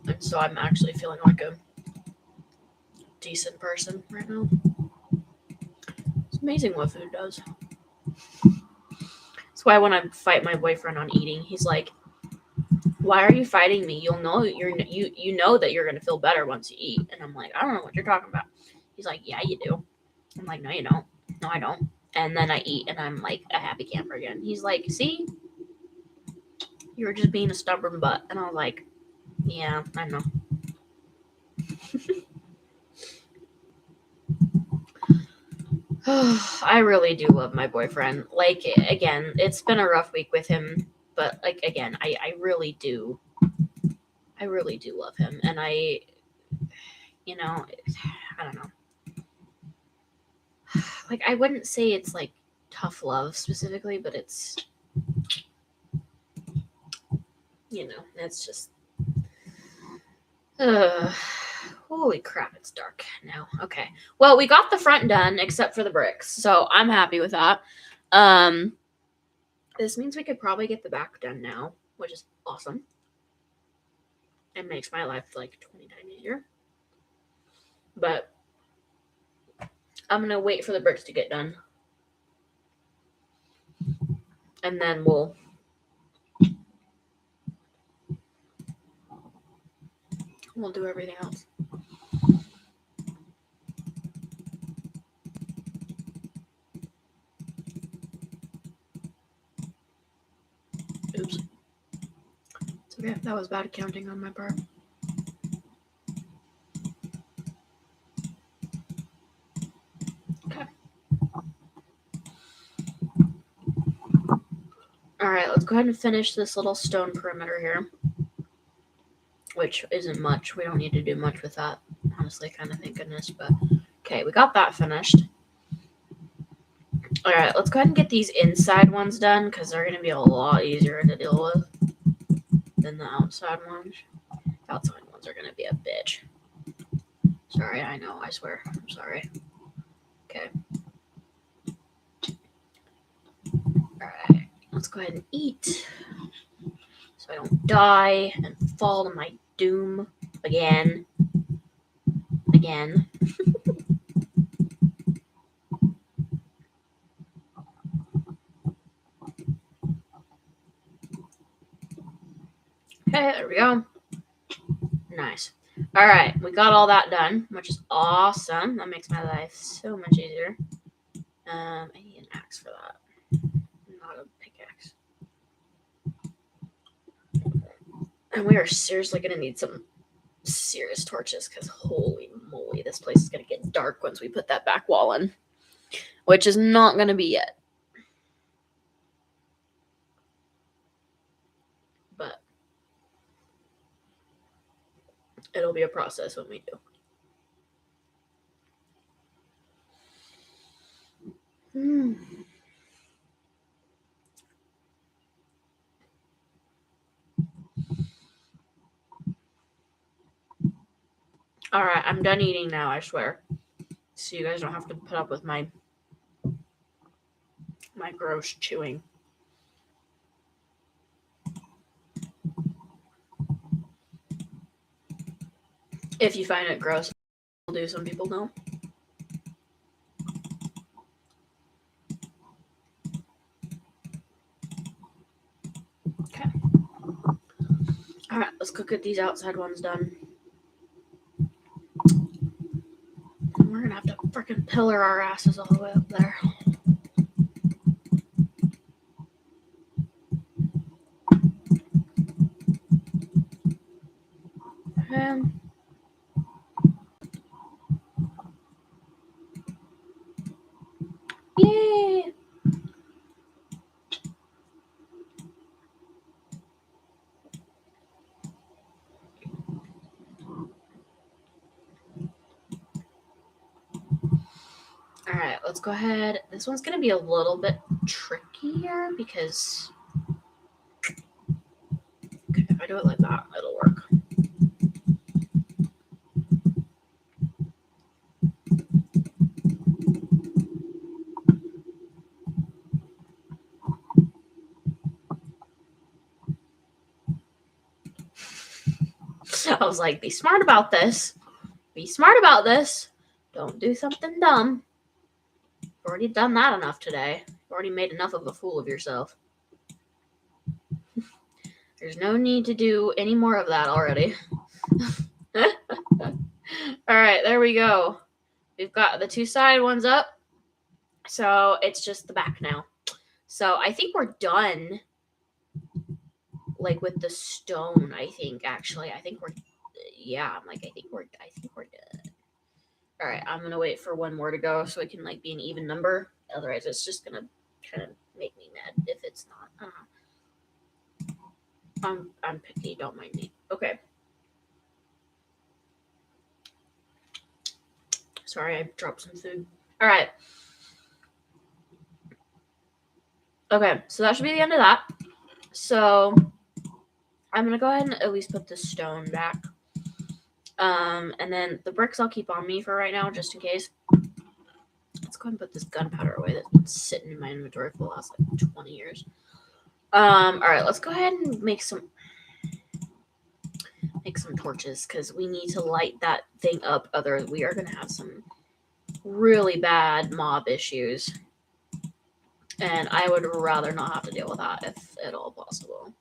And so I'm actually feeling like a decent person right now. It's amazing what food does. That's why when I fight my boyfriend on eating, he's like, "Why are you fighting me? You'll know you know that you're gonna feel better once you eat." And I'm like, "I don't know what you're talking about." He's like, "Yeah, you do." I'm like, "No, you don't. No, I don't." And then I eat, and I'm like a happy camper again. He's like, "See, you were just being a stubborn butt." And I was like, "Yeah, I know." I really do love my boyfriend. Like, again, it's been a rough week with him, but like, again, I really do love him. And I don't know. Like, I wouldn't say it's like tough love specifically, but it's, it's just, holy crap, it's dark now. Okay. Well, we got the front done except for the bricks, so I'm happy with that. This means we could probably get the back done now, which is awesome. It makes my life like 20 times easier. But I'm gonna wait for the bricks to get done. And then we'll do everything else. Oops. It's okay. That was bad counting on my part. Okay. Alright, let's go ahead and finish this little stone perimeter here. Which isn't much. We don't need to do much with that. Honestly, kind of thank goodness. But okay, we got that finished. Alright, let's go ahead and get these inside ones done because they're going to be a lot easier to deal with than the outside ones. Outside ones are going to be a bitch. Sorry, I know, I swear. I'm sorry. Okay. Alright, let's go ahead and eat so I don't die and fall to my doom again. Okay, there we go. Nice. Alright, we got all that done, which is awesome. That makes my life so much easier. I need an axe for that. Not a pickaxe. And we are seriously going to need some serious torches because holy moly, this place is going to get dark once we put that back wall in. Which is not going to be yet. But it'll be a process when we do. Alright, I'm done eating now, I swear. So you guys don't have to put up with my gross chewing. If you find it gross, I'll do. Some people don't. Okay. Alright, let's go get these outside ones done. And we're gonna have to freaking pillar our asses all the way up there. And yay! Alright, let's go ahead. This one's going to be a little bit trickier because if I do it like that, it'll work. I was like, be smart about this. Be smart about this. Don't do something dumb. You've already done that enough today. You've already made enough of a fool of yourself. There's no need to do any more of that already. Alright, there we go. We've got the two side ones up. So it's just the back now. So I think we're done. Like with the stone, I think actually. I think we're I think we're good. Alright, I'm gonna wait for one more to go so it can like be an even number. Otherwise it's just gonna kind of make me mad if it's not. I'm picky, don't mind me. Okay. Sorry, I dropped some food. Alright. Okay, so that should be the end of that. So I'm gonna go ahead and at least put the stone back. And then the bricks I'll keep on me for right now, just in case. Let's go ahead and put this gunpowder away that's been sitting in my inventory for the last like 20 years. Alright, let's go ahead and make some torches because we need to light that thing up. Otherwise, we are gonna have some really bad mob issues. And I would rather not have to deal with that if at all possible.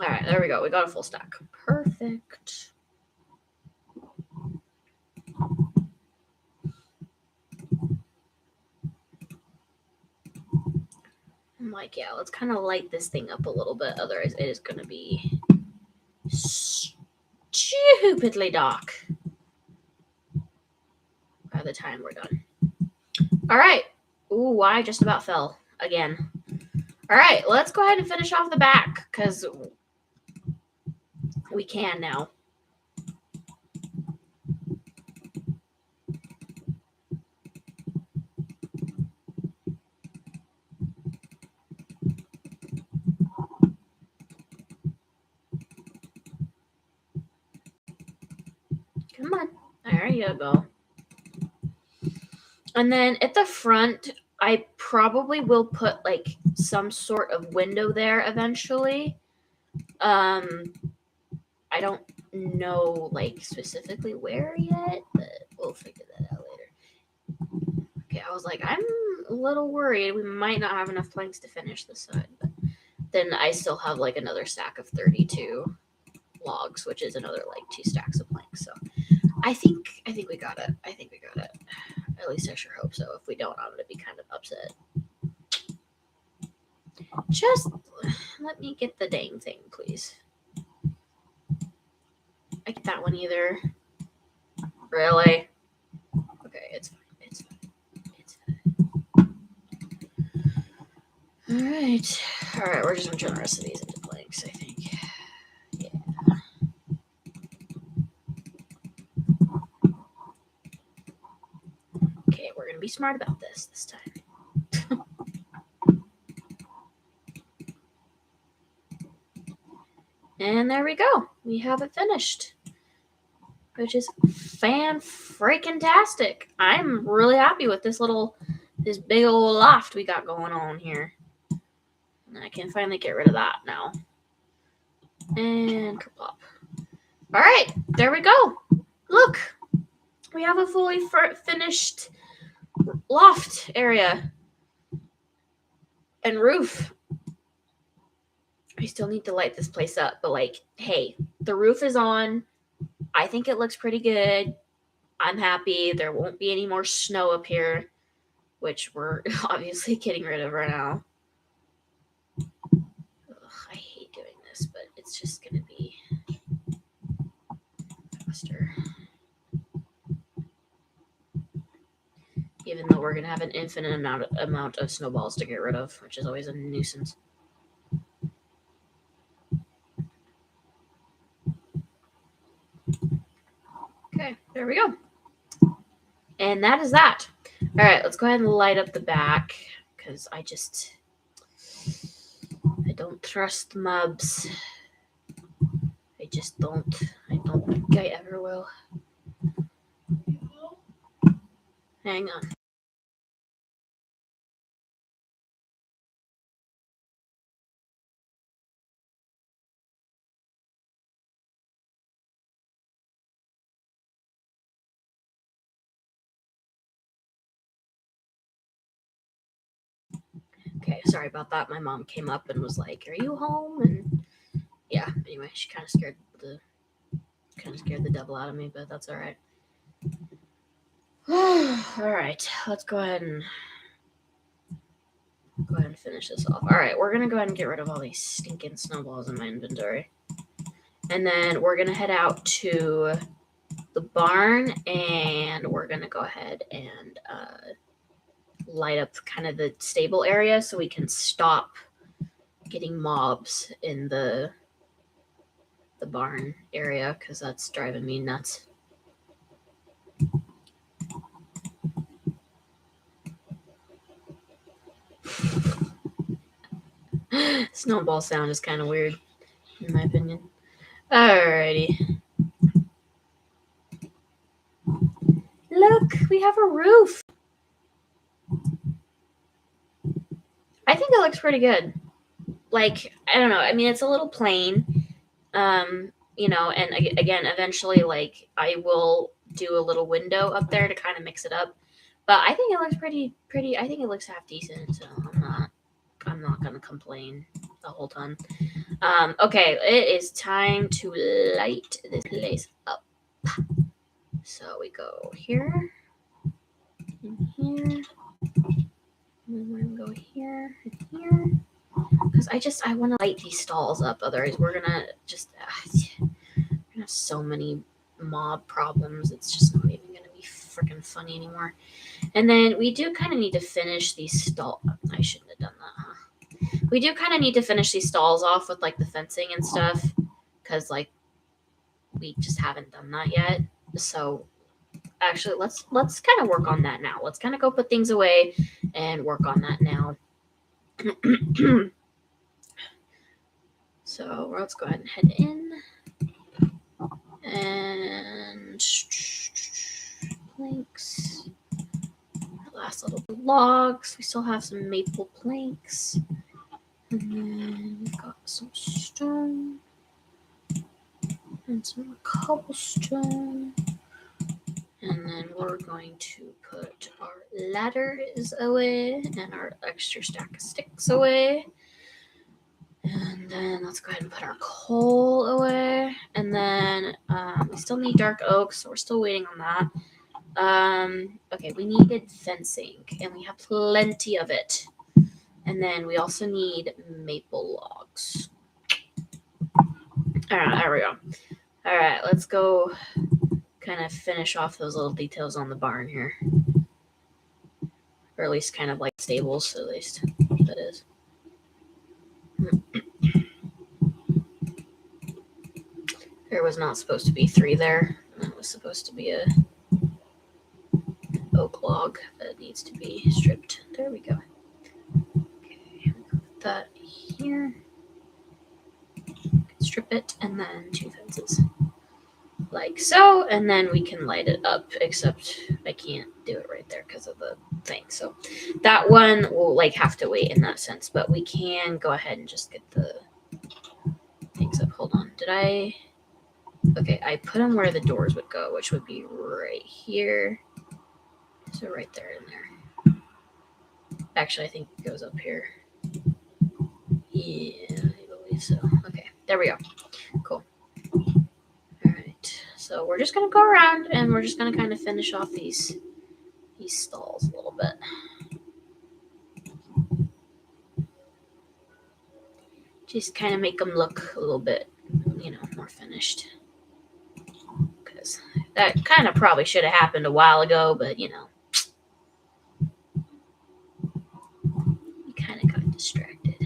Alright, there we go. We got a full stack. Perfect. I'm like, yeah, let's kind of light this thing up a little bit. Otherwise, it is going to be stupidly dark by the time we're done. All right. Ooh, I just about fell again. All right, let's go ahead and finish off the back because we can now. Come on. There you go. And then at the front, I probably will put like some sort of window there eventually. I don't know like specifically where yet, but we'll figure that out later. Okay, I was like, I'm a little worried we might not have enough planks to finish this side, but then I still have like another stack of 32 logs, which is another like 2 stacks of planks. So I think we got it. I think we got it. At least I sure hope so. If we don't, I'm gonna be kind of upset. Just let me get the dang thing, please. I get that one either. Really? Okay, it's fine. It's fine. It's fine. Alright. Alright, we're just gonna turn the rest of these into planks, I think. Yeah. Okay, we're gonna be smart about this time. And there we go. We have it finished. Which is fan-freaking-tastic. I'm really happy with this big old loft we got going on here. And I can finally get rid of that now. And kerplop. Alright, there we go. Look, we have a fully finished loft area and roof. We still need to light this place up, but like, hey, the roof is on. I think it looks pretty good. I'm happy. There won't be any more snow up here, which we're obviously getting rid of right now. Ugh, I hate doing this, but it's just going to be faster. Even though we're going to have an infinite amount of snowballs to get rid of, which is always a nuisance. Okay, there we go. And that is that. All right, let's go ahead and light up the back because I don't trust mobs. I just don't. I don't think I ever will. Hang on. Okay, sorry about that. My mom came up and was like, "Are you home?" And yeah, anyway, she kind of scared the devil out of me, but that's all right. All right, let's go ahead and finish this off. All right, we're gonna go ahead and get rid of all these stinking snowballs in my inventory, and then we're gonna head out to the barn, and we're gonna go ahead and light up kind of the stable area so we can stop getting mobs in the barn area because that's driving me nuts. Snowball sound is kind of weird, in my opinion. Alrighty. Look, we have a roof. I think it looks pretty good. Like, I don't know. I mean, it's a little plain. You know, and again, eventually, like, I will do a little window up there to kind of mix it up. But I think it looks pretty. I think it looks half decent, so I'm not gonna complain a whole ton. Okay, it is time to light this place up. So we go here, and here, and then we're gonna go here and here. Because I want to light these stalls up. Otherwise, we're gonna have so many mob problems. It's just not even gonna be freaking funny anymore. And then we do kind of need to finish these stalls. I shouldn't have done that, huh? We do kind of need to finish these stalls off with like the fencing and stuff, because like we just haven't done that yet. So actually, let's kind of work on that now. Let's kind of go put things away and work on that now. So let's go ahead and head in. And links. Last little logs. We still have some maple planks. And then we've got some stone. And some cobblestone. And then we're going to put our ladders away and our extra stack of sticks away. And then let's go ahead and put our coal away. And then we still need dark oak, so we're still waiting on that. Okay, we needed fencing, and we have plenty of it. And then we also need maple logs. All right, there we go. All right, let's go kind of finish off those little details on the barn here. Or at least kind of like stables, at least. That is. There was not supposed to be 3 there. It was supposed to be a oak log that needs to be stripped. There we go. Okay, put that here. Strip it, and then 2 fences. Like so, and then we can light it up, except I can't do it right there because of the thing. So that one will like have to wait in that sense, but we can go ahead and just get the things up. Hold on. Okay, I put them where the doors would go, which would be right here. So right there in there. Actually, I think it goes up here. Yeah, I believe so. Okay, there we go. Cool. All right, so we're just gonna go around and we're just gonna kind of finish off these stalls a little bit. Just kind of make them look a little bit, more finished. Because that kind of probably should have happened a while ago, but you kind of got distracted.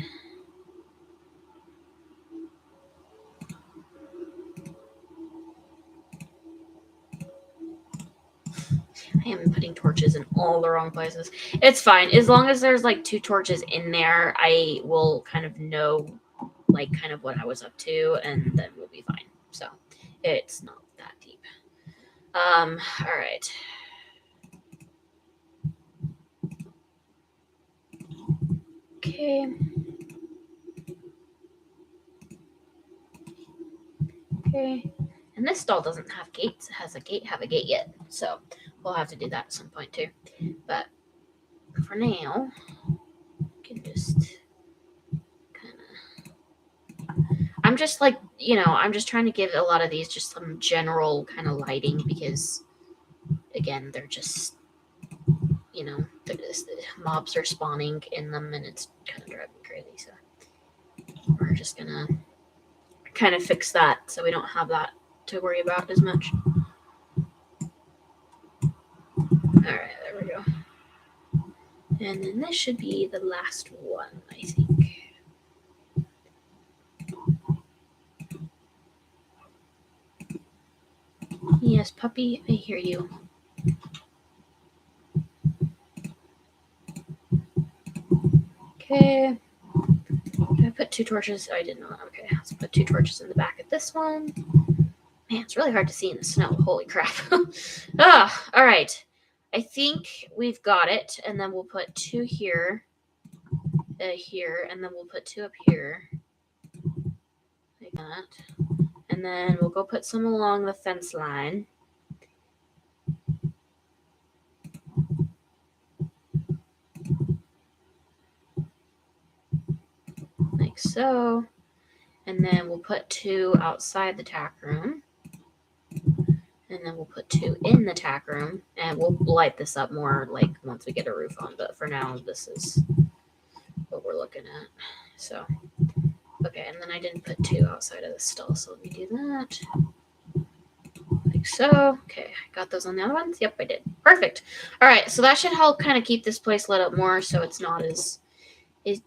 I am putting torches in all the wrong places. It's fine. As long as there's like 2 torches in there, I will kind of know like kind of what I was up to, and then we'll be fine. So it's not that deep. All right. Okay. Okay. And this stall doesn't have gates. It has a gate yet. So we'll have to do that at some point too. But for now, we can just kind of... I'm just like, I'm just trying to give a lot of these just some general kind of lighting because, again, they're just, the mobs are spawning in them and it's kind of driving me crazy. So we're just going to kind of fix that so we don't have that to worry about as much. All right, there we go. And then this should be the last one, I think. Yes, puppy, I hear you. Okay. Did I put 2 torches? Oh, I did not. Okay, let's put 2 torches in the back of this one. Man, it's really hard to see in the snow. Holy crap. All right. I think we've got it. And then we'll put 2 here. Here. And then we'll put 2 up here. Like that. And then we'll go put some along the fence line. Like so. And then we'll put 2 outside the tack room. And then we'll put 2 in the tack room. And we'll light this up more like once we get a roof on. But for now, this is what we're looking at. So, okay. And then I didn't put 2 outside of the stall. So let me do that. Like so. Okay. Got those on the other ones? Yep, I did. Perfect. All right. So that should help kind of keep this place lit up more so it's not as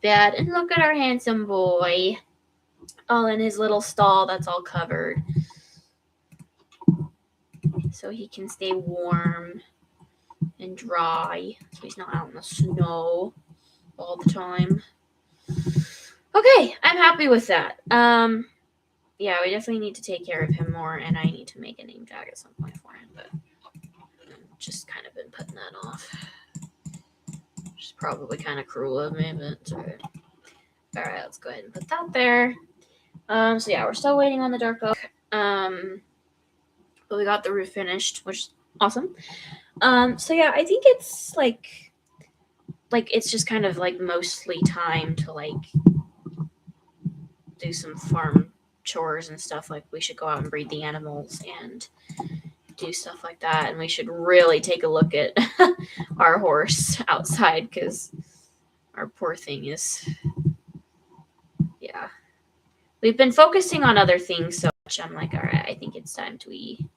bad. And look at our handsome boy. All in his little stall that's all covered. So he can stay warm and dry. So he's not out in the snow all the time. Okay, I'm happy with that. Yeah, we definitely need to take care of him more, and I need to make a name tag at some point for him, but I've just kind of been putting that off. is probably kind of cruel of me, but it's alright. Alright, let's go ahead and put that there. So yeah, we're still waiting on the dark oak. But we got the roof finished, which is awesome. So yeah, I think it's like it's just kind of like mostly time to like do some farm chores and stuff. Like we should go out and breed the animals and do stuff like that, and we should really take a look at our horse outside because our poor thing is, yeah. We've been focusing on other things so much. I'm like, all right, I think it's time to we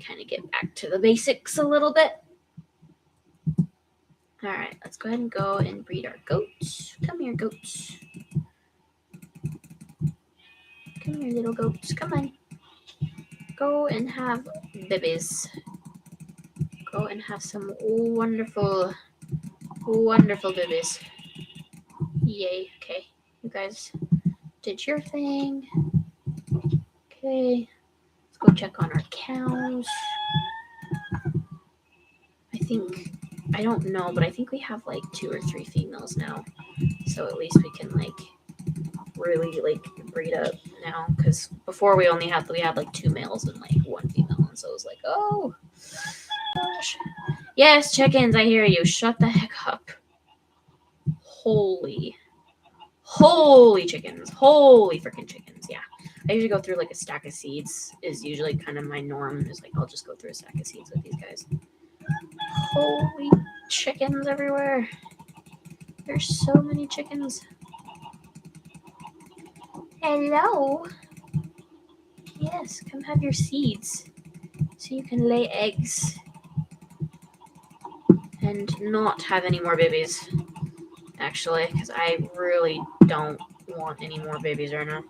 kind of get back to the basics a little bit. All right, let's go ahead and go and breed our goats. Come here, goats. Come here, little goats. Come on. Go and have babies. Go and have some wonderful, wonderful babies. Yay. Okay, you guys did your thing. Okay, let's go check on our cows. I don't know, but I think we have like 2 or 3 females now. So at least we can like really like breed up now, because before we had like 2 males and like 1 female, and so it was like, oh gosh. Yes, chickens, I hear you. Shut the heck up. Holy chickens. Holy freaking chickens. Yeah. I usually go through like a stack of seeds is usually kind of my norm. Is like I'll just go through a stack of seeds with these guys. Holy chickens everywhere. There's so many chickens. Hello. Yes, come have your seeds so you can lay eggs and not have any more babies. Actually, because I really don't want any more babies right now.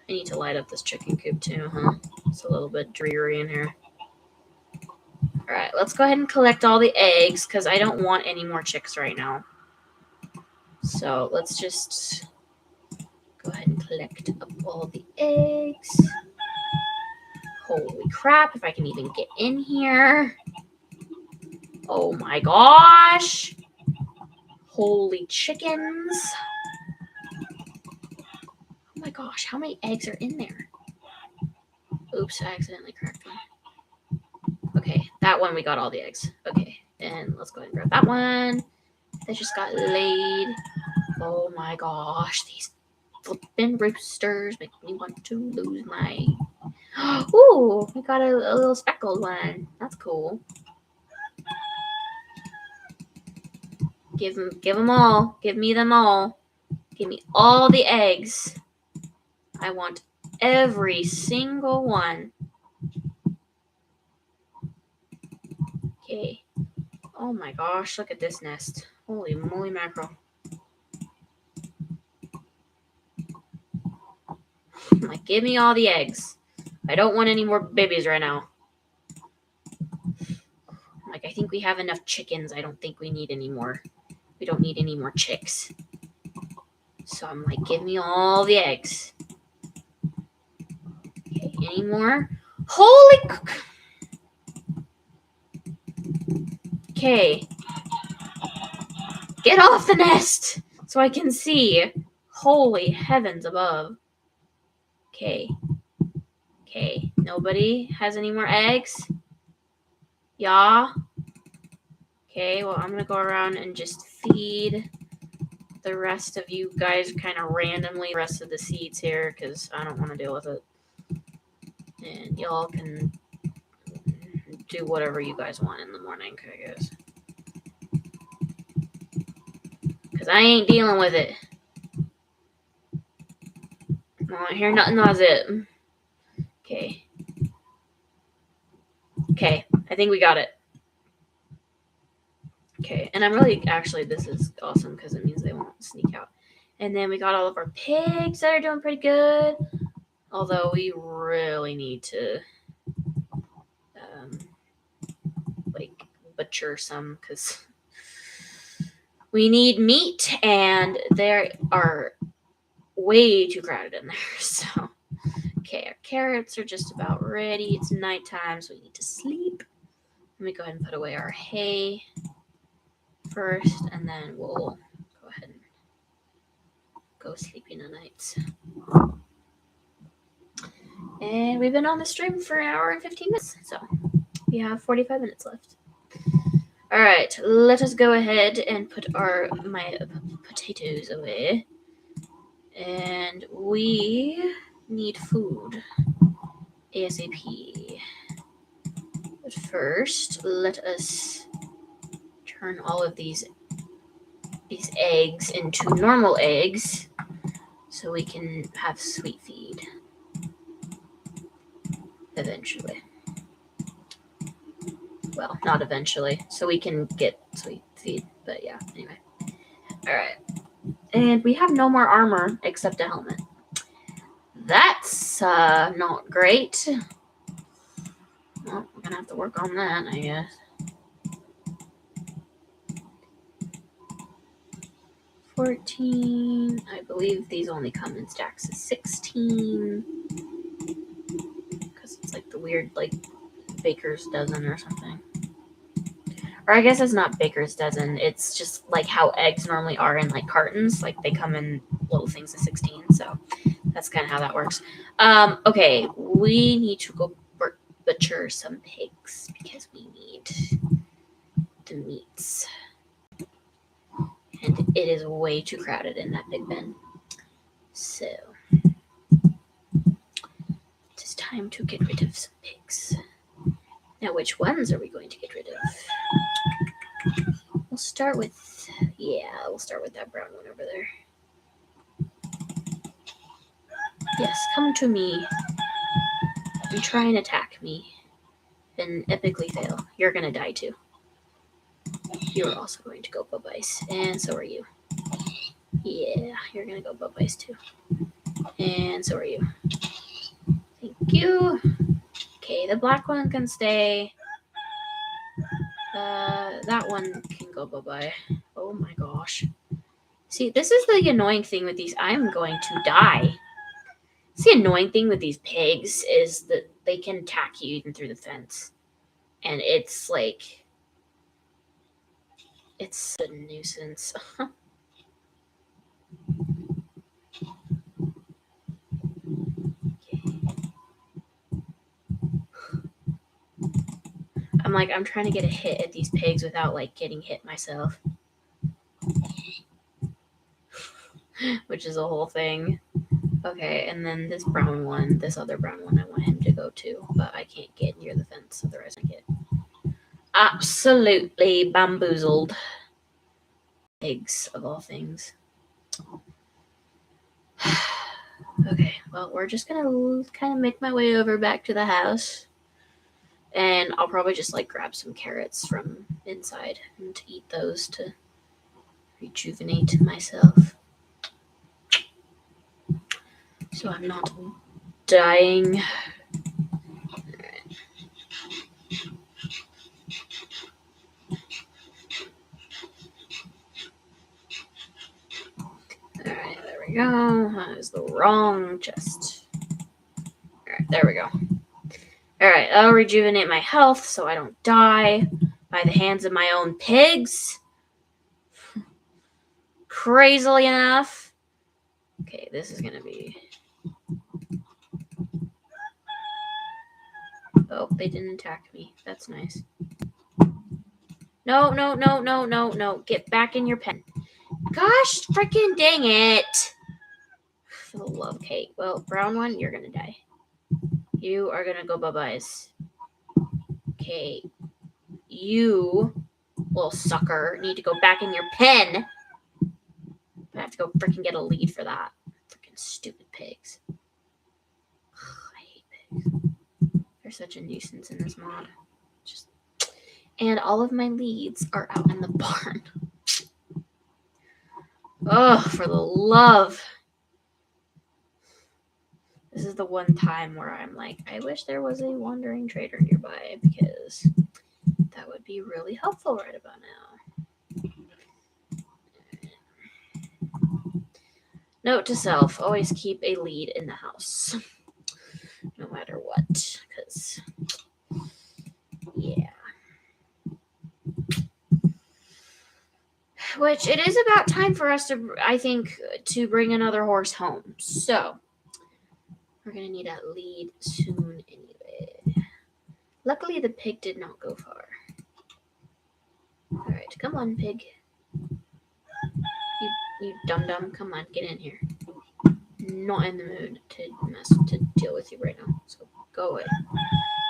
I need to light up this chicken coop too, huh? It's a little bit dreary in here. Alright, let's go ahead and collect all the eggs, because I don't want any more chicks right now. So let's just go ahead and collect up all the eggs. Holy crap, if I can even get in here. Oh my gosh. Holy chickens. Oh my gosh, how many eggs are in there? Oops, I accidentally cracked one. Okay, that one we got all the eggs. Okay, and let's go ahead and grab that one. That just got laid. Oh my gosh, these flippin' roosters make me want to lose my... Ooh, we got a little speckled one. That's cool. Give them all. Give me them all. Give me all the eggs. I want every single one. Okay. Oh my gosh, look at this nest. Holy moly mackerel. Like, give me all the eggs. I don't want any more babies right now. Like, I think we have enough chickens. I don't think we need any more. We don't need any more chicks. So I'm like, give me all the eggs. Okay, any more? Holy... Okay. Get off the nest so I can see. Holy heavens above. Okay. Okay. Nobody has any more eggs? Yeah. Okay, well, I'm going to go around and just feed the rest of you guys kind of randomly, the rest of the seeds here, because I don't want to deal with it. And y'all can do whatever you guys want in the morning, I guess. Because I ain't dealing with it. I don't hear nothing, that's it. Okay. Okay, I think we got it. Okay, and I'm really, actually, this is awesome because it means they won't sneak out. And then we got all of our pigs that are doing pretty good. Although we really need to, like, butcher some because we need meat and they are way too crowded in there. So, okay, our carrots are just about ready. It's nighttime, so we need to sleep. Let me go ahead and put away our hay first, and then we'll go ahead and go sleeping nights. And we've been on the stream for an hour and 15 minutes, so we have 45 minutes left. All right, let us go ahead and put my potatoes away. And we need food ASAP. But first, let us turn all of these eggs into normal eggs so we can have sweet feed eventually. Well, not eventually, so we can get sweet feed, but yeah, anyway. All right. And we have no more armor except a helmet. That's not great. Well, we're gonna have to work on that, I guess. 14. I believe these only come in stacks of 16. Because it's like the weird, like, baker's dozen or something. Or I guess it's not baker's dozen. It's just like how eggs normally are in like cartons. Like they come in little things of 16. So that's kind of how that works. Okay, we need to go butcher some pigs because we need the meats. And it is way too crowded in that big bin. So it's time to get rid of some pigs. Now, which ones are we going to get rid of? We'll start with that brown one over there. Yes, come to me and try and attack me and epically fail. You're gonna die too. You're also going to go bye-byes, and so are you. Yeah, you're gonna go bye-byes too. And so are you. Thank you. Okay, the black one can stay. That one can go bye-bye. Oh my gosh. See, this is the annoying thing with these. I'm going to die. The annoying thing with these pigs is that they can attack you even through the fence. And it's like... it's a nuisance. I'm trying to get a hit at these pigs without, like, getting hit myself. Which is a whole thing. Okay, and then this other brown one, I want him to go too, but I can't get near the fence, otherwise I get absolutely bamboozled. Pigs, of all things. Okay, well, we're just gonna kind of make my way over back to the house. And I'll probably just, like, grab some carrots from inside and eat those to rejuvenate myself. So I'm not dying. Alright, there we go. That is the wrong chest. Alright, there we go. Alright, I'll rejuvenate my health so I don't die by the hands of my own pigs. Crazily enough. Okay, this is gonna be... oh, they didn't attack me. That's nice. No. Get back in your pen. Gosh, freaking dang it. For the love of Kate. Well, brown one, you're gonna die. You are gonna go bye-byes. Okay. You, little sucker, need to go back in your pen. I have to go freaking get a lead for that. Freaking stupid pigs. I hate pigs. They're such a nuisance in this mod. And all of my leads are out in the barn. Oh, for the love. This is the one time where I'm like, I wish there was a wandering trader nearby because that would be really helpful right about now. Note to self, always keep a lead in the house. No matter what, because, yeah. which it is about time for us to, I think, to bring another horse home. So we're going to need a lead soon anyway. Luckily, the pig did not go far. All right, come on, pig. You dum-dum, come on, get in here. Not in the mood to deal with you right now, so go away.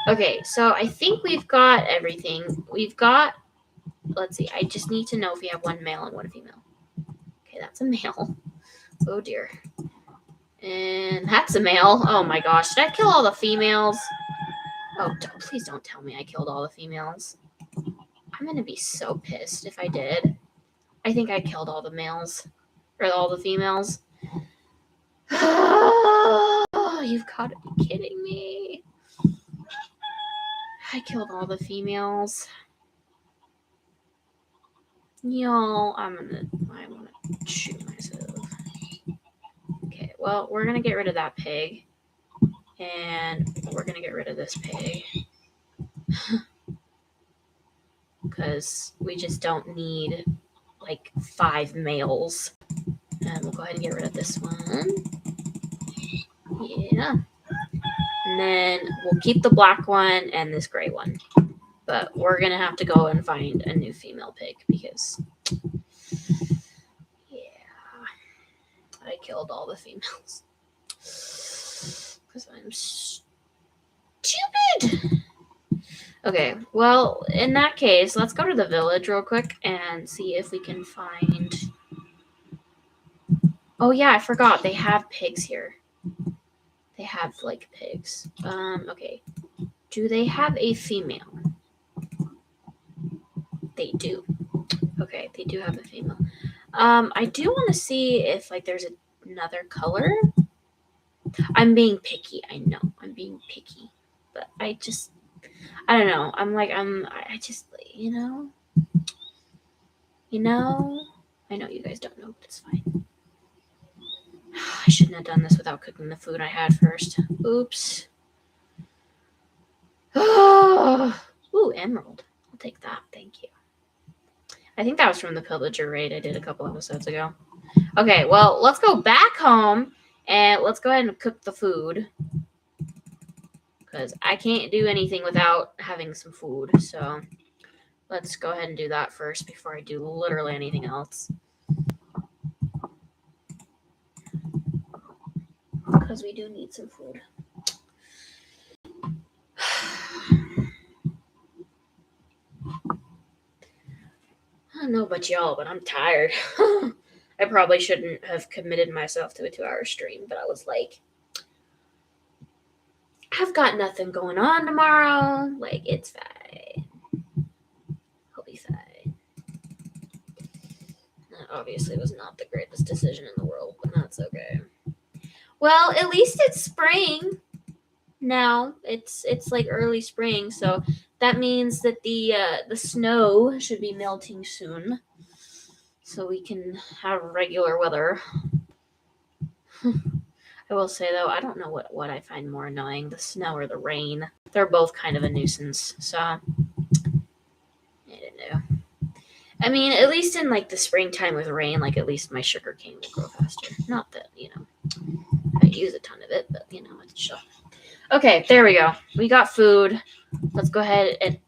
Okay, so I think we've got everything. We've got, let's see, I just need to know if we have one male and one female. Okay, that's a male. Oh dear. And that's a male. Oh my gosh, did I kill all the females? Oh, please don't tell me I killed all the females. I'm gonna be so pissed if I did. I think I killed all the males. Or all the females. Oh, you've got to be kidding me. I killed all the females. Y'all, I want to shoot myself. Okay, well, we're going to get rid of that pig. And we're going to get rid of this pig. Because we just don't need, like, 5 males. And we'll go ahead and get rid of this one. Yeah. And then we'll keep the black one and this gray one. But we're going to have to go and find a new female pig because, yeah, I killed all the females. Because I'm stupid. Okay, well, in that case, let's go to the village real quick and see if we can find... Oh, yeah, I forgot. They have pigs here. They have, like, pigs. Okay. Do they have a female? They do. Okay, they do have a female. I do want to see if, like, there's another color. I'm being picky. I know. I'm being picky. But I don't know. I just, you know. I know you guys don't know, but it's fine. I shouldn't have done this without cooking the food I had first. Oops. Oh. Ooh, emerald. I'll take that. Thank you. I think that was from the pillager raid I did a couple episodes ago. Okay, well, let's go back home and let's go ahead and cook the food. Because I can't do anything without having some food. So let's go ahead and do that first before I do literally anything else. Because we do need some food. I don't know about y'all, but I'm tired. I probably shouldn't have committed myself to a 2-hour stream, but I was like, I've got nothing going on tomorrow. Like, it's fine. I'll be fine. That obviously was not the greatest decision in the world, but that's okay. Well, at least it's spring now. It's like early spring, so that means that the snow should be melting soon, so we can have regular weather. I will say though, I don't know what I find more annoying, the snow or the rain. They're both kind of a nuisance, so I don't know. I mean, at least in like the springtime with rain, like at least my sugar cane will grow faster. Not that, I use a ton of it, but it's just... Okay, there we go. We got food. Let's go ahead and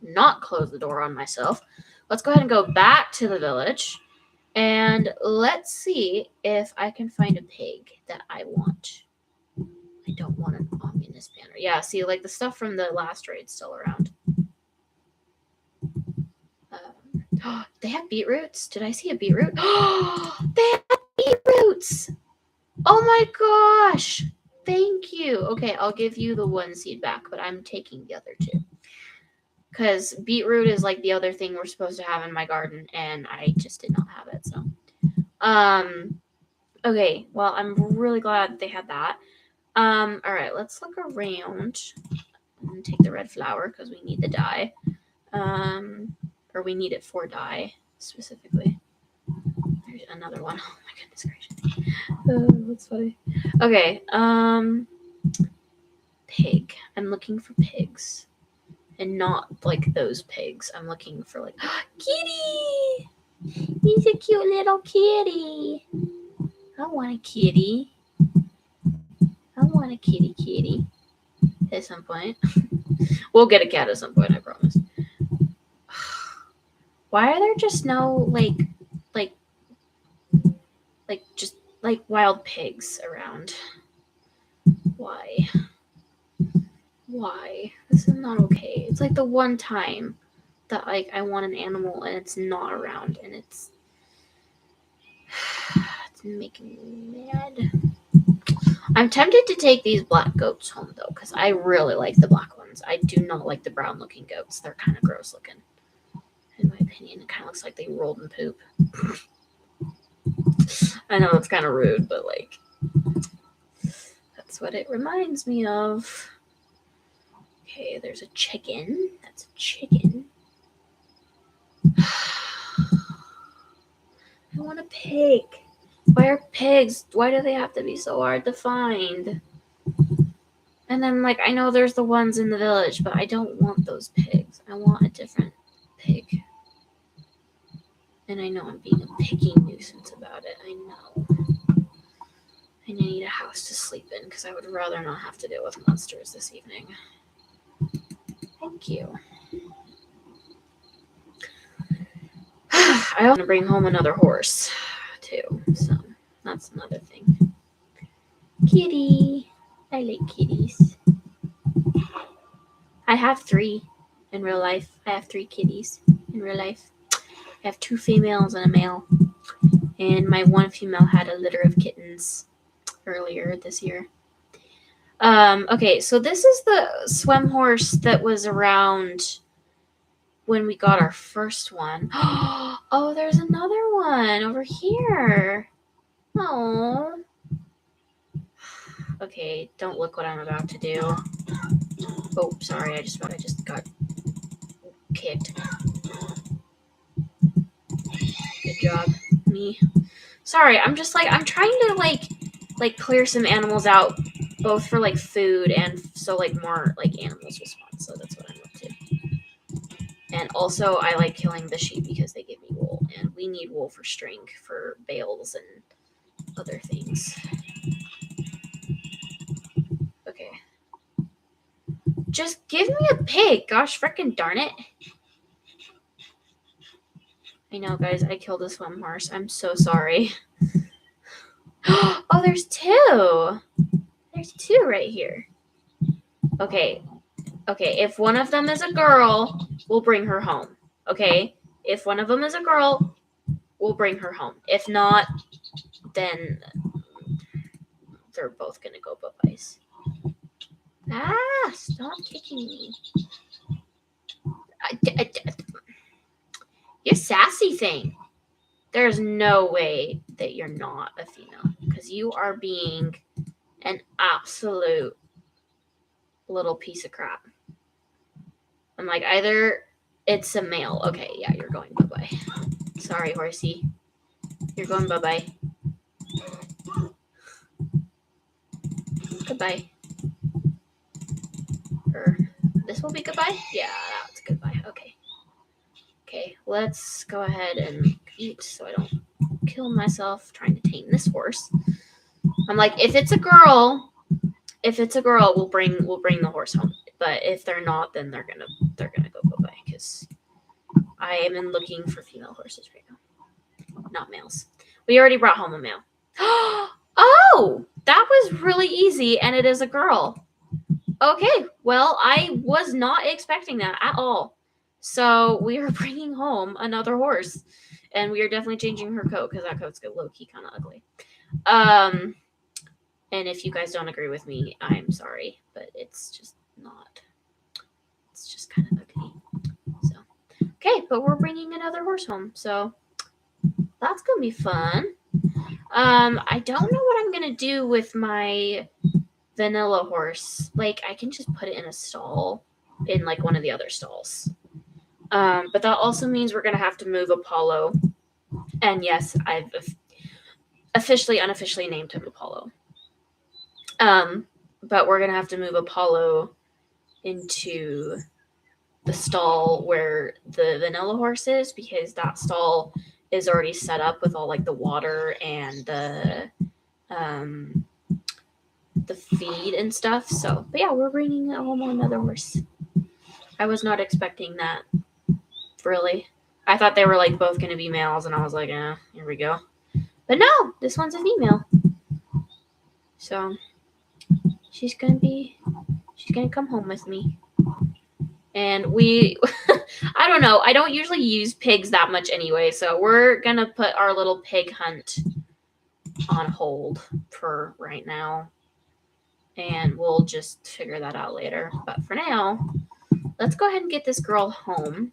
not close the door on myself. Let's go ahead and go back to the village. And let's see if I can find a pig that I want. I don't want an ominous banner. Yeah, see, like the stuff from the last raid's still around. They have beetroots. Did I see a beetroot? They have beetroots. Oh my gosh. Thank you. Okay, I'll give you the 1 seed back, but I'm taking the other 2. Because beetroot is like the other thing we're supposed to have in my garden, and I just did not have it, so. Okay, well, I'm really glad they had that. All right, let's look around and take the red flower because we need the dye. Or we need it for dye, specifically. There's another one. Oh my goodness gracious. Oh, that's funny. Okay, pig. I'm looking for pigs. And not, like, those pigs. I'm looking for, like, kitty! He's a cute little kitty. I want a kitty. I want a kitty at some point. We'll get a cat at some point, I promise. Why are there just no just like wild pigs around? Why? This is not okay. It's like the one time that like I want an animal and it's not around, and it's making me mad. I'm tempted to take these black goats home though, because I really like the black ones. I do not like the brown looking goats. They're kind of gross looking. In my opinion, it kind of looks like they rolled in poop. I know it's kind of rude, but like that's what it reminds me of. Okay, there's a chicken. That's a chicken. I want a pig. Why are pigs? Why do they have to be so hard to find? And then, like, I know there's the ones in the village, but I don't want those pigs. I want a different pig. And I know I'm being a picky nuisance about it. I know. And I need a house to sleep in because I would rather not have to deal with monsters this evening. Thank you. I also want to bring home another horse, too. So that's another thing. Kitty. I like kitties. I have 3 in real life. I have 3 kitties in real life. I have 2 females and a male. And my one female had a litter of kittens earlier this year. Okay, so this is the swim horse that was around when we got our first one. Oh, there's another one over here. Oh. Okay, don't look what I'm about to do. Oh, sorry, I just got kicked. Good job, me. Sorry, I'm trying to like clear some animals out, both for like food and so like more like animals respond. So that's what I'm up to. And also, I like killing the sheep because they give me wool, and we need wool for string, for bales, and other things. Okay. Just give me a pig. Gosh, frickin' darn it. I know, guys, I killed a swim horse. I'm so sorry. Oh, there's 2. There's 2 right here. Okay, if one of them is a girl, we'll bring her home. Okay? If one of them is a girl, we'll bring her home. If not, then they're both gonna go bye-byes. Ah, stop kicking me. You sassy thing. There's no way that you're not a female, because you are being an absolute little piece of crap. I'm like, either it's a male. Okay, yeah, you're going bye-bye. Sorry, horsey. You're going bye-bye. Goodbye. This will be goodbye? Yeah, that's goodbye. Okay. Okay, let's go ahead and eat so I don't kill myself trying to tame this horse. I'm like, if it's a girl, we'll bring the horse home. But if they're not, then they're gonna go bye-bye, because I am looking for female horses right now, not males. We already brought home a male. Oh, that was really easy, and it is a girl. Okay, well, I was not expecting that at all. So we are bringing home another horse, and we are definitely changing her coat, because that coat's low-key kind of ugly. And if you guys don't agree with me, I'm sorry, but it's just not. It's just kind of ugly. So, okay, but we're bringing another horse home, so that's gonna be fun. I don't know what I'm gonna do with my vanilla horse. Like, I can just put it in a stall, in like one of the other stalls. But that also means we're gonna have to move Apollo. And yes, I've unofficially named him Apollo. But we're gonna have to move Apollo into the stall where the vanilla horse is, because that stall is already set up with all like the water and the feed and stuff. So, but yeah, we're bringing home another horse. I was not expecting that, really. I thought they were like both going to be males, and I was like, here we go. But no, this one's a female. So she's gonna come home with me. And we, I don't know, I don't usually use pigs that much anyway, so we're gonna put our little pig hunt on hold for right now. And we'll just figure that out later. But for now, let's go ahead and get this girl home.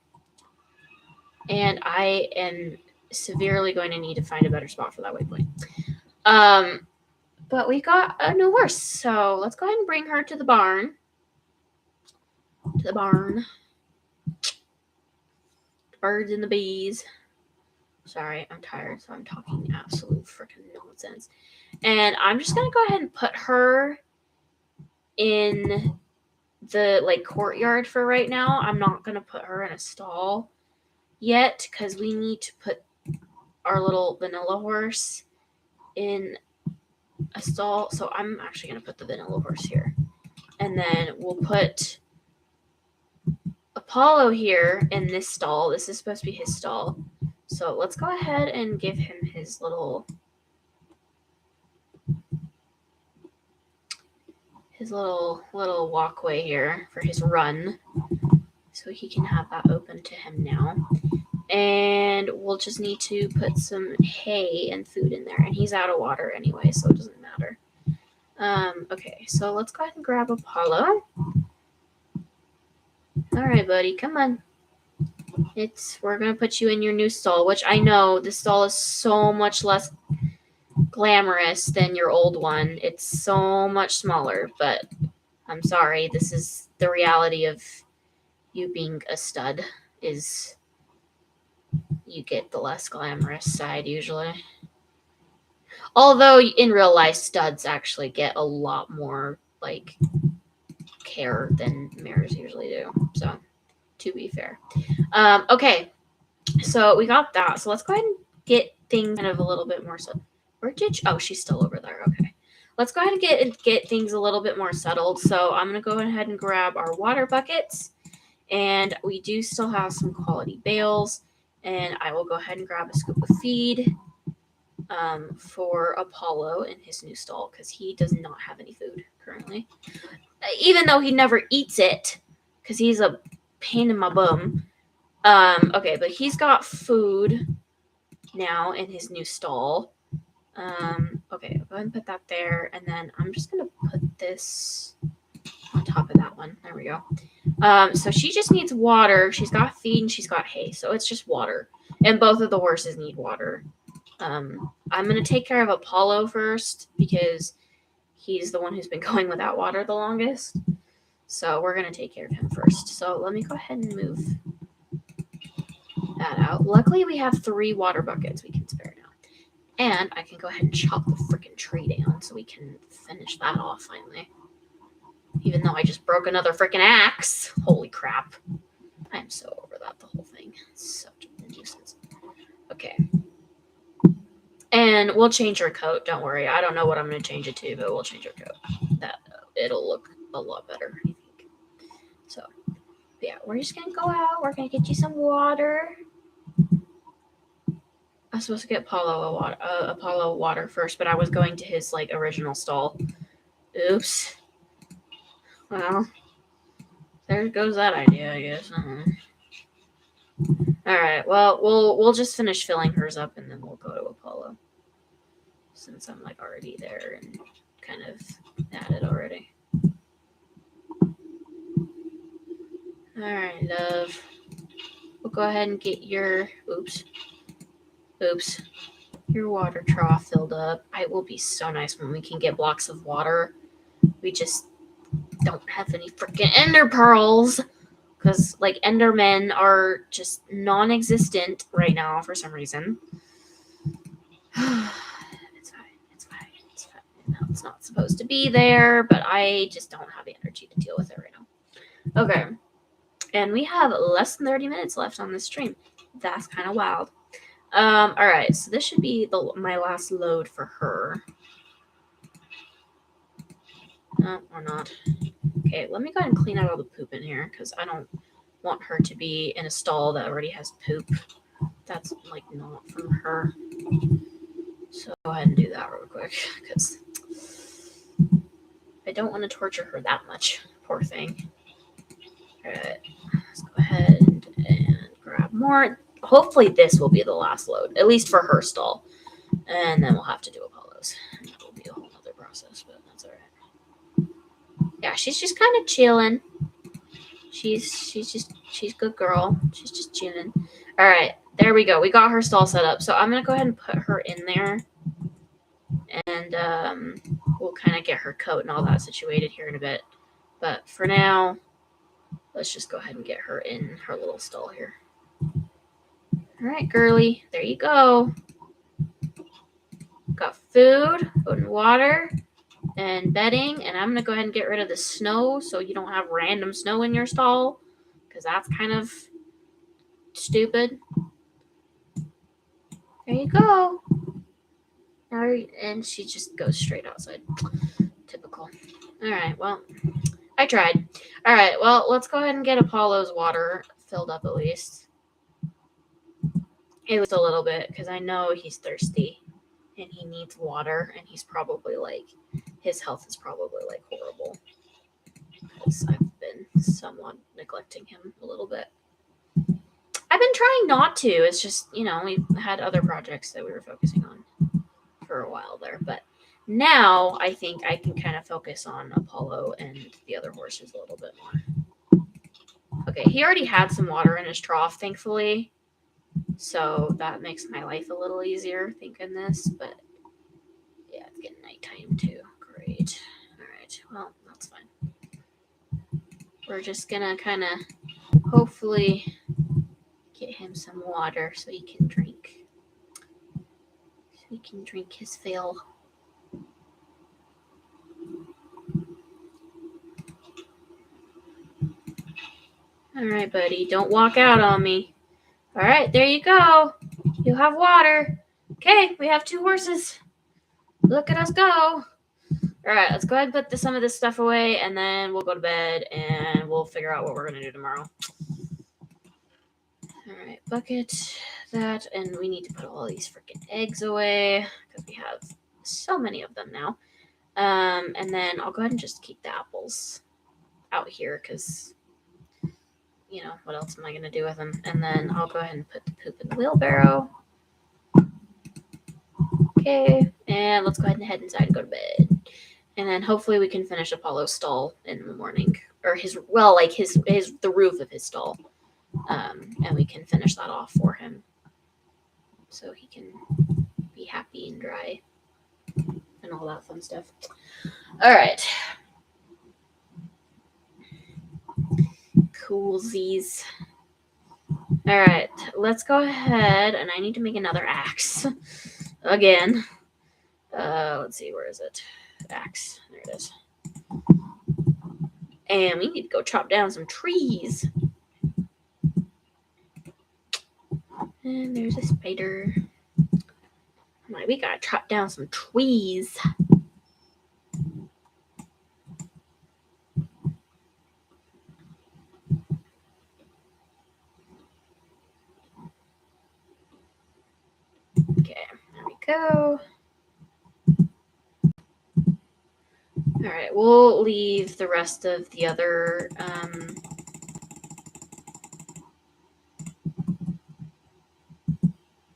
And I am severely going to need to find a better spot for that waypoint. But we got a new horse, so let's go ahead and bring her to the barn. Birds and the bees. Sorry, I'm tired, so I'm talking absolute freaking nonsense. And I'm just gonna go ahead and put her in the like courtyard for right now. I'm not gonna put her in a stall yet because we need to put our little vanilla horse in a stall. So I'm actually gonna put the vanilla horse here, and then we'll put Apollo here in this stall. This is supposed to be his stall. So let's go ahead and give him his little walkway here for his run. So he can have that open to him now. And we'll just need to put some hay and food in there. And he's out of water anyway, so it doesn't matter. Okay, so let's go ahead and grab Apollo. All right, buddy, come on. We're gonna put you in your new stall, which I know this stall is so much less glamorous than your old one. It's so much smaller, but I'm sorry. This is the reality of you being a stud. Is you get the less glamorous side usually. Although in real life, studs actually get a lot more like care than mares usually do. So, to be fair. Okay, so we got that. So let's go ahead and get things kind of a little bit more settled. Where did oh, she's still over there. Okay. Let's go ahead and get things a little bit more settled. So I'm going to go ahead and grab our water buckets. And we do still have some quality bales. And I will go ahead and grab a scoop of feed for Apollo in his new stall because he does not have any food currently. Even though he never eats it because he's a pain in my bum. Okay, but he's got food now in his new stall. Okay, I'll go ahead and put that there, and then I'm just gonna put this on top of that one. There we go. So she just needs water. She's got feed and she's got hay, so it's just water. And both of the horses need water. I'm gonna take care of Apollo first because he's the one who's been going without water the longest. So we're gonna take care of him first. So let me go ahead and move that out. Luckily, we have 3 water buckets we can spare now. And I can go ahead and chop the freaking tree down so we can finish that off finally. Even though I just broke another freaking axe. Holy crap. I'm so over that, the whole thing. It's such a nuisance. Okay. And we'll change her coat. Don't worry. I don't know what I'm going to change it to, but we'll change her coat. It'll look a lot better, I think. So, yeah, we're just going to go out. We're going to get you some water. I was supposed to get Apollo water first, but I was going to his like original stall. Oops. Well, there goes that idea, I guess. All right. Well, we'll just finish filling hers up, and then we'll go to Apollo. Since I'm like already there and kind of at it already. All right, love. We'll go ahead and get your your water trough filled up. It will be so nice when we can get blocks of water. We just don't have any freaking ender pearls because like endermen are just non-existent right now for some reason. It's fine. No, it's not supposed to be there, but I just don't have the energy to deal with it right now. Okay. And we have less than 30 minutes left on this stream. That's kind of wild. All right, so this should be my last load for her. No, or not. Okay, let me go ahead and clean out all the poop in here because I don't want her to be in a stall that already has poop. That's like not from her. So go ahead and do that real quick because I don't want to torture her that much. Poor thing. Alright, let's go ahead and grab more. Hopefully this will be the last load, at least for her stall. And then we'll have to do Apollo's. And that will be a whole other process, but that's alright. Yeah, she's just kind of chilling. She's a good girl. She's just chilling. Alright, there we go. We got her stall set up. So I'm gonna go ahead and put her in there. And we'll kind of get her coat and all that situated here in a bit. But for now, let's just go ahead and get her in her little stall here. All right, girly, there you go. Got food and water and bedding, and I'm gonna go ahead and get rid of the snow so you don't have random snow in your stall, because that's kind of stupid. There you go. And she just goes straight outside. Typical. All right, well, I tried. All right, well, let's go ahead and get Apollo's water filled up at least. At least a little bit, because I know he's thirsty and he needs water, and he's probably like, his health is probably like horrible because I've been somewhat neglecting him a little bit. I've been trying not to. It's just, we had other projects that we were focusing on for a while there, but now I think I can kind of focus on Apollo and the other horses a little bit more. Okay, he already had some water in his trough, thankfully. So that makes my life a little easier thinking this, but yeah, it's getting nighttime too. Great. All right, well, that's fine. We're just gonna kind of hopefully get him some water so he can drink. So he can drink his fill. All right, buddy, don't walk out on me. All right, there you go. You have water. Okay, we have 2 horses. Look at us go. All right, let's go ahead and put some of this stuff away, and then we'll go to bed, and we'll figure out what we're going to do tomorrow. All right, bucket, that, and we need to put all these freaking eggs away because we have so many of them now. And then I'll go ahead and just keep the apples out here because, what else am I going to do with them? And then I'll go ahead and put the poop in the wheelbarrow. Okay, and let's go ahead and head inside and go to bed. And then hopefully we can finish Apollo's stall in the morning, or the roof of his stall. And we can finish that off for him so he can be happy and dry and all that fun stuff. All right. Coolsies. All right, let's go ahead, and I need to make another axe again. Let's see, where is it? Axe. There it is. And we need to go chop down some trees. And there's a spider. We gotta chop down some trees. Okay, there we go. All right, we'll leave the rest of the other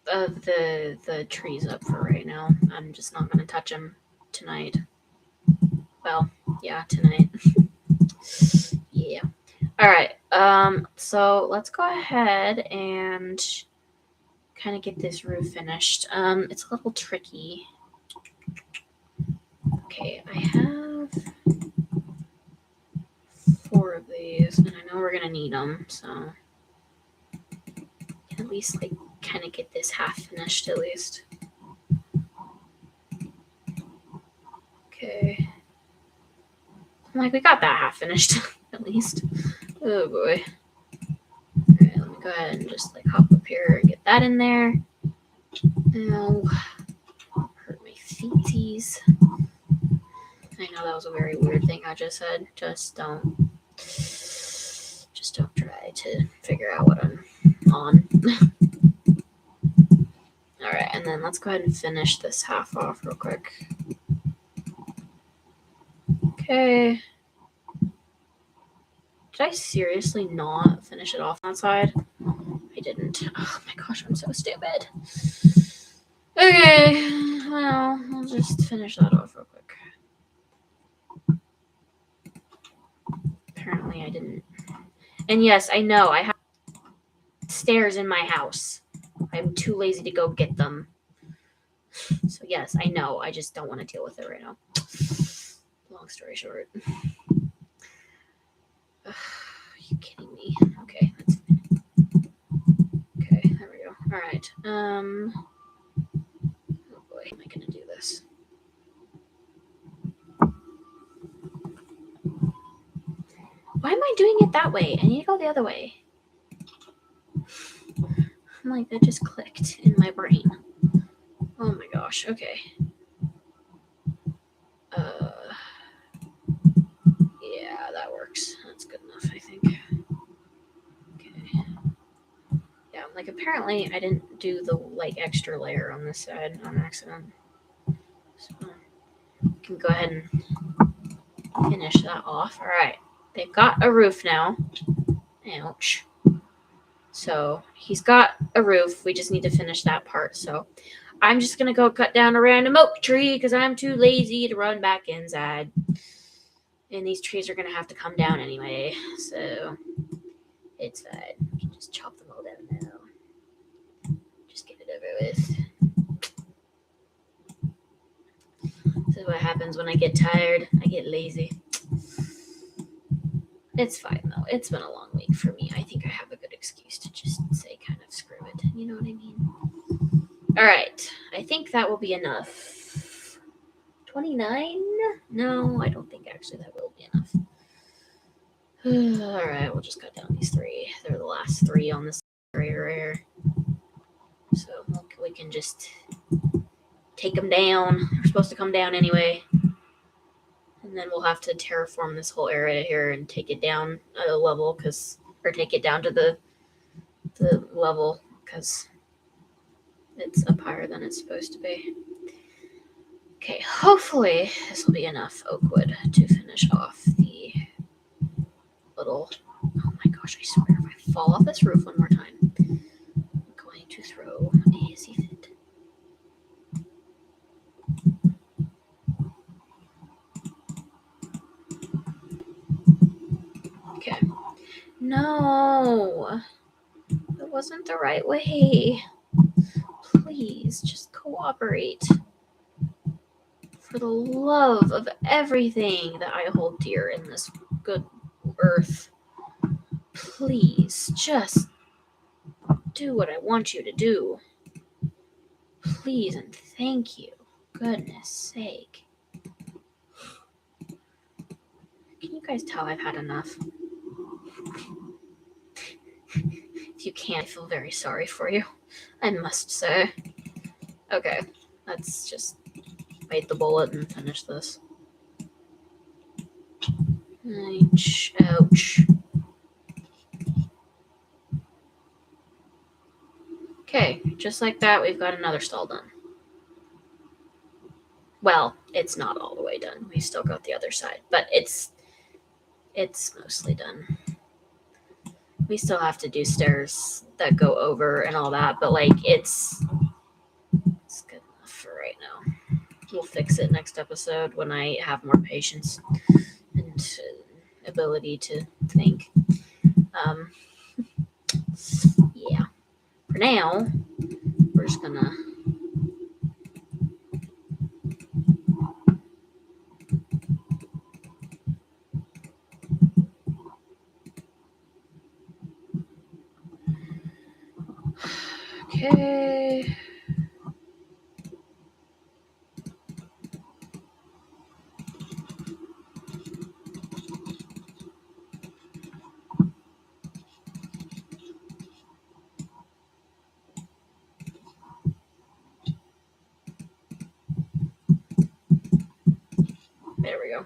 of the trees up for right now. I'm just not gonna touch them tonight. Well, yeah, tonight. Yeah. All right. So let's go ahead and kind of get this roof finished. It's a little tricky. Okay, I have 4 of these, and I know we're gonna need them, so at least kind of get this half finished at least. Okay. We got that half finished at least. Oh boy. All right, let me go ahead and just hop up here and get that in there. Ow. Hurt my feeties. I know that was a very weird thing I just said. Just don't try to figure out what I'm on. Alright, and then let's go ahead and finish this half off real quick. Okay. Did I seriously not finish it off on that side? I didn't. Oh my gosh, I'm so stupid. Okay, well, I'll just finish that off real quick. Apparently I didn't. And yes, I know, I have stairs in my house. I'm too lazy to go get them. So yes, I know, I just don't want to deal with it right now. Long story short. Are you kidding me? Okay, that's fine. Okay, there we go. Alright, oh boy, am I gonna do this? Why am I doing it that way? I need to go the other way. I'm like, that just clicked in my brain. Oh my gosh, okay. Yeah, that works. That's good enough, I think. Okay. Yeah, like apparently I didn't do the like extra layer on this side on accident. So we can go ahead and finish that off. Alright. They've got a roof now. Ouch. So he's got a roof. We just need to finish that part. So I'm just gonna go cut down a random oak tree because I'm too lazy to run back inside. And these trees are gonna have to come down anyway. So it's fine. We can just chop them all down now. Just get it over with. This is what happens when I get tired. I get lazy. It's fine though. It's been a long week for me. I think I have a good excuse to just say kind of screw it. You know what I mean? Alright. I think that will be enough. 29? No, I don't think actually that will be enough. Alright, we'll just cut down these three. They're the last three on this area right here. So we can just take them down. They're supposed to come down anyway. And then we'll have to terraform this whole area here and take it down a level or take it down to the level because it's up higher than it's supposed to be. Okay, hopefully this will be enough oak wood to finish off the little. Oh my gosh! I swear, if I fall off this roof one more time, I'm going to throw a hissy fit. Okay. No, it wasn't the right way. Please, just cooperate. For the love of everything that I hold dear in this good earth, please, just do what I want you to do. Please and thank you. Goodness sake. Can you guys tell I've had enough? If you can't, I feel very sorry for you. I must say. Okay, let's just bite the bullet and finish this. Ouch. Ouch. Okay, just like that, we've got another stall done. Well, it's not all the way done. We still got the other side, but it's mostly done. We still have to do stairs that go over and all that, but like it's good enough for right now. We'll fix it next episode when I have more patience and ability to think. Yeah. For now, we're just gonna okay.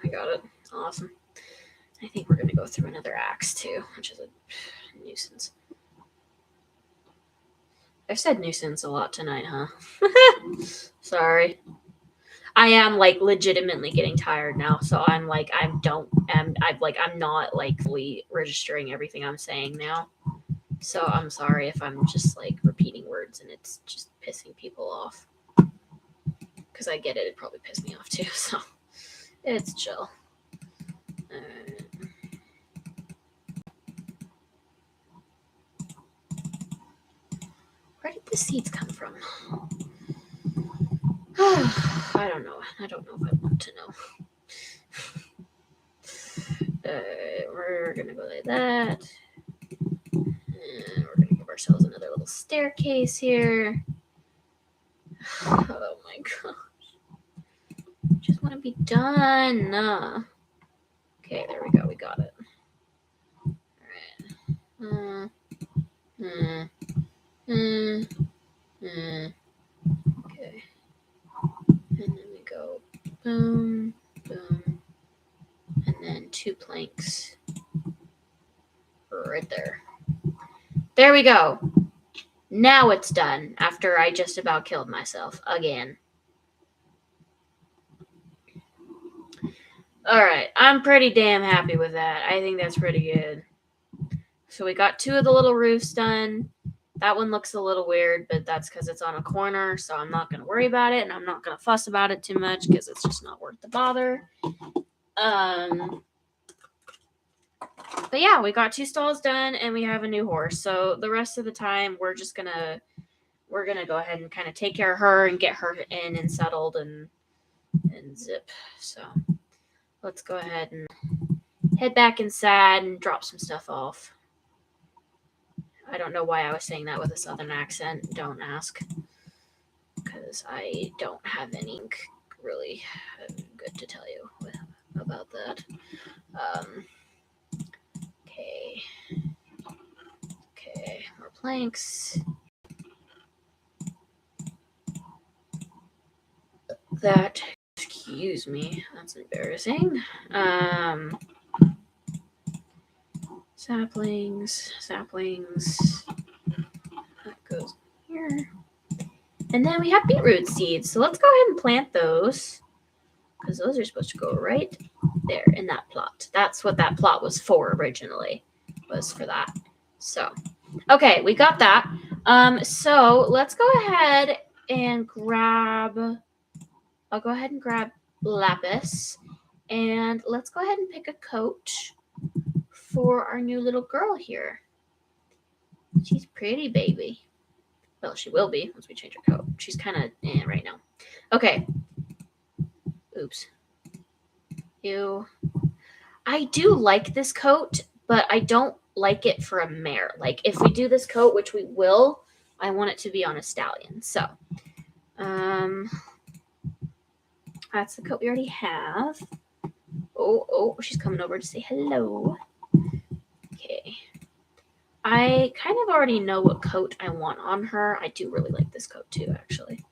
we go. I got it. Awesome. I think we're going to go through another axe too, which is a nuisance. I've said nuisance a lot tonight, huh? Sorry. I am like legitimately getting tired now, so I'm like I'm not like fully registering everything I'm saying now. So I'm sorry if I'm just like repeating words and it's just pissing people off. Because I get it, it'd probably piss me off too, so it's chill. Where did the seeds come from? I don't know. I don't know if I want to know. We're gonna go like that. And we're gonna give ourselves another little staircase here. Oh my gosh. I just want to be done. Okay, there we go. We got it. Alright. Okay. And then we go boom, boom, and then 2 planks right there. There we go. Now it's done after I just about killed myself again. All right, I'm pretty damn happy with that. I think that's pretty good. So we got 2 of the little roofs done. That one looks a little weird, but that's because it's on a corner, so I'm not going to worry about it, and I'm not going to fuss about it too much because it's just not worth the bother. But yeah, we got 2 stalls done, and we have a new horse. So the rest of the time, we're gonna go ahead and kind of take care of her and get her in and settled and zip. So let's go ahead and head back inside and drop some stuff off. I don't know why I was saying that with a southern accent. Don't ask. Because I don't have any really good to tell you about that. Okay. Okay, more planks. That, excuse me, that's embarrassing. Saplings. That goes here. And then we have beetroot seeds. So let's go ahead and plant those. Because those are supposed to go right there in that plot. That's what that plot was for originally. Was for that. So, okay, we got that. So let's go ahead and grab... I'll go ahead and grab lapis. And let's go ahead and pick a coat for our new little girl here. She's pretty, baby. Well, she will be once we change her coat. She's kind of right now. Okay. Oops. Ew. I do like this coat, but I don't like it for a mare. Like, if we do this coat, which we will, I want it to be on a stallion. So, that's the coat we already have. Oh, she's coming over to say hello. Okay. I kind of already know what coat I want on her. I do really like this coat too, actually.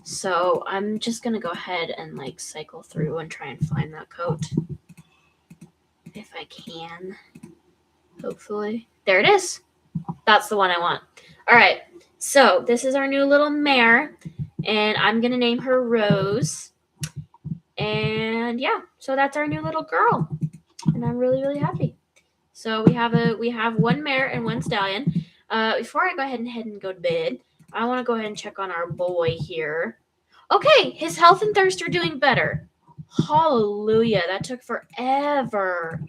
So I'm just going to go ahead and like cycle through and try and find that coat. If I can. Hopefully. There it is. That's the one I want. All right. So this is our new little mare. And I'm going to name her Rose. And yeah, so that's our new little girl. And I'm really, really happy. So we have 1 mare and 1 stallion. Before I go ahead and go to bed, I want to go ahead and check on our boy here. Okay, his health and thirst are doing better. Hallelujah. That took forever.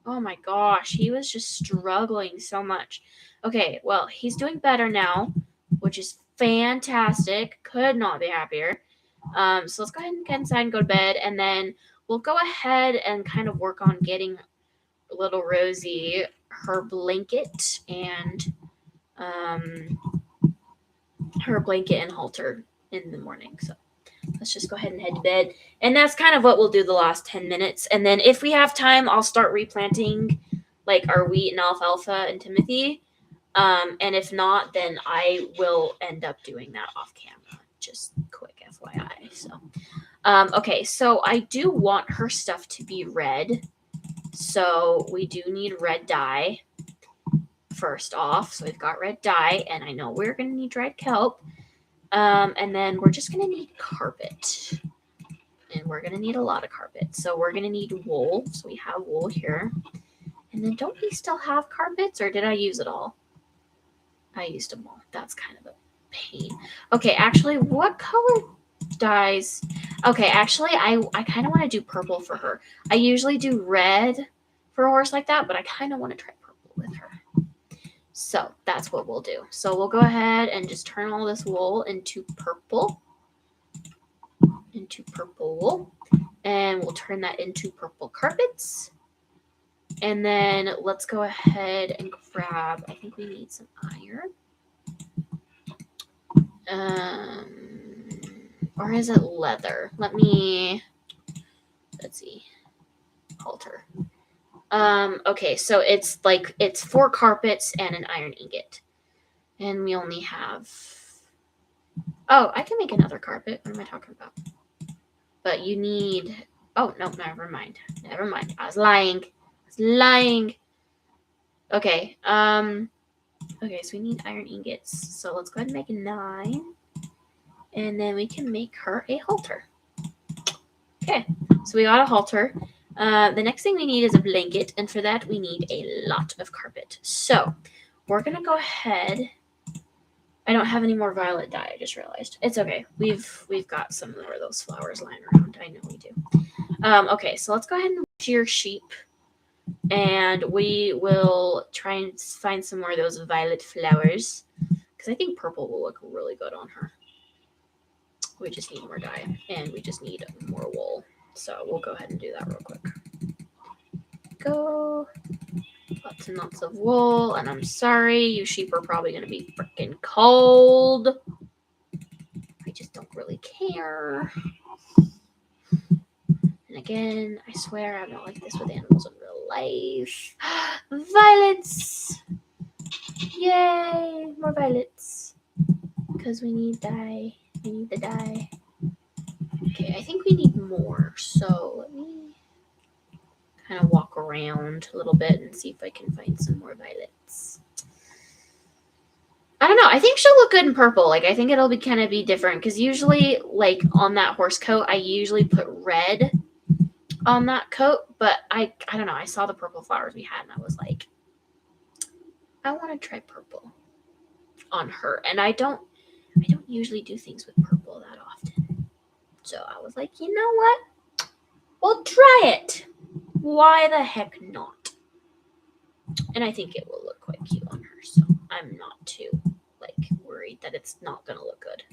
Oh my gosh, he was just struggling so much. Okay, well, he's doing better now, which is fantastic. Could not be happier. So let's go ahead and get inside and go to bed, and then we'll go ahead and kind of work on getting little Rosie her blanket and halter in the morning. So let's just go ahead and head to bed. And that's kind of what we'll do the last 10 minutes. And then if we have time, I'll start replanting like our wheat and alfalfa and Timothy. And if not, then I will end up doing that off camera. Just quick FYI. So, Okay, so I do want her stuff to be red. So we do need red dye first off. So we've got red dye, and I know we're going to need dried kelp. And then we're just going to need carpet. And we're going to need a lot of carpet. So we're going to need wool. So we have wool here. And then don't we still have carpets, or did I use it all? I used them all. That's kind of a pain. Okay, actually, what color dyes? Okay, actually, I kind of want to do purple for her. I usually do red for a horse like that, but I kind of want to try purple with her. So that's what we'll do. So we'll go ahead and just turn all this wool into purple. And we'll turn that into purple carpets. And then let's go ahead and grab, I think we need some iron. Or is it leather? Let's see. Halter. Okay, so it's 4 carpets and an iron ingot. And we only have, oh, I can make another carpet. What am I talking about? But you need, oh, no, never mind. I was lying. Okay, okay, so we need iron ingots. So let's go ahead and make 9. And then we can make her a halter. Okay, so we got a halter. The next thing we need is a blanket, and for that we need a lot of carpet. So we're going to go ahead. I don't have any more violet dye, I just realized. It's okay. We've got some more of those flowers lying around. I know we do. Okay, so let's go ahead and shear sheep. And we will try and find some more of those violet flowers, because I think purple will look really good on her. We just need more dye, and we just need more wool. So we'll go ahead and do that real quick. Go. Lots and lots of wool, and I'm sorry, you sheep are probably going to be freaking cold. I just don't really care. And again, I swear I'm not like this with animals in real life. Violets! Yay! More violets. Because we need dye. We need the dye. Okay, I think we need more. So let me kind of walk around a little bit and see if I can find some more violets. I don't know. I think she'll look good in purple. Like, I think it'll be kind of be different, because usually, like, on that horse coat, I usually put red on that coat, but I don't know. I saw the purple flowers we had, and I was like, I want to try purple on her. And I don't usually do things with purple that often. So I was like, you know what? We'll try it. Why the heck not? And I think it will look quite cute on her, so I'm not too, worried that it's not going to look good.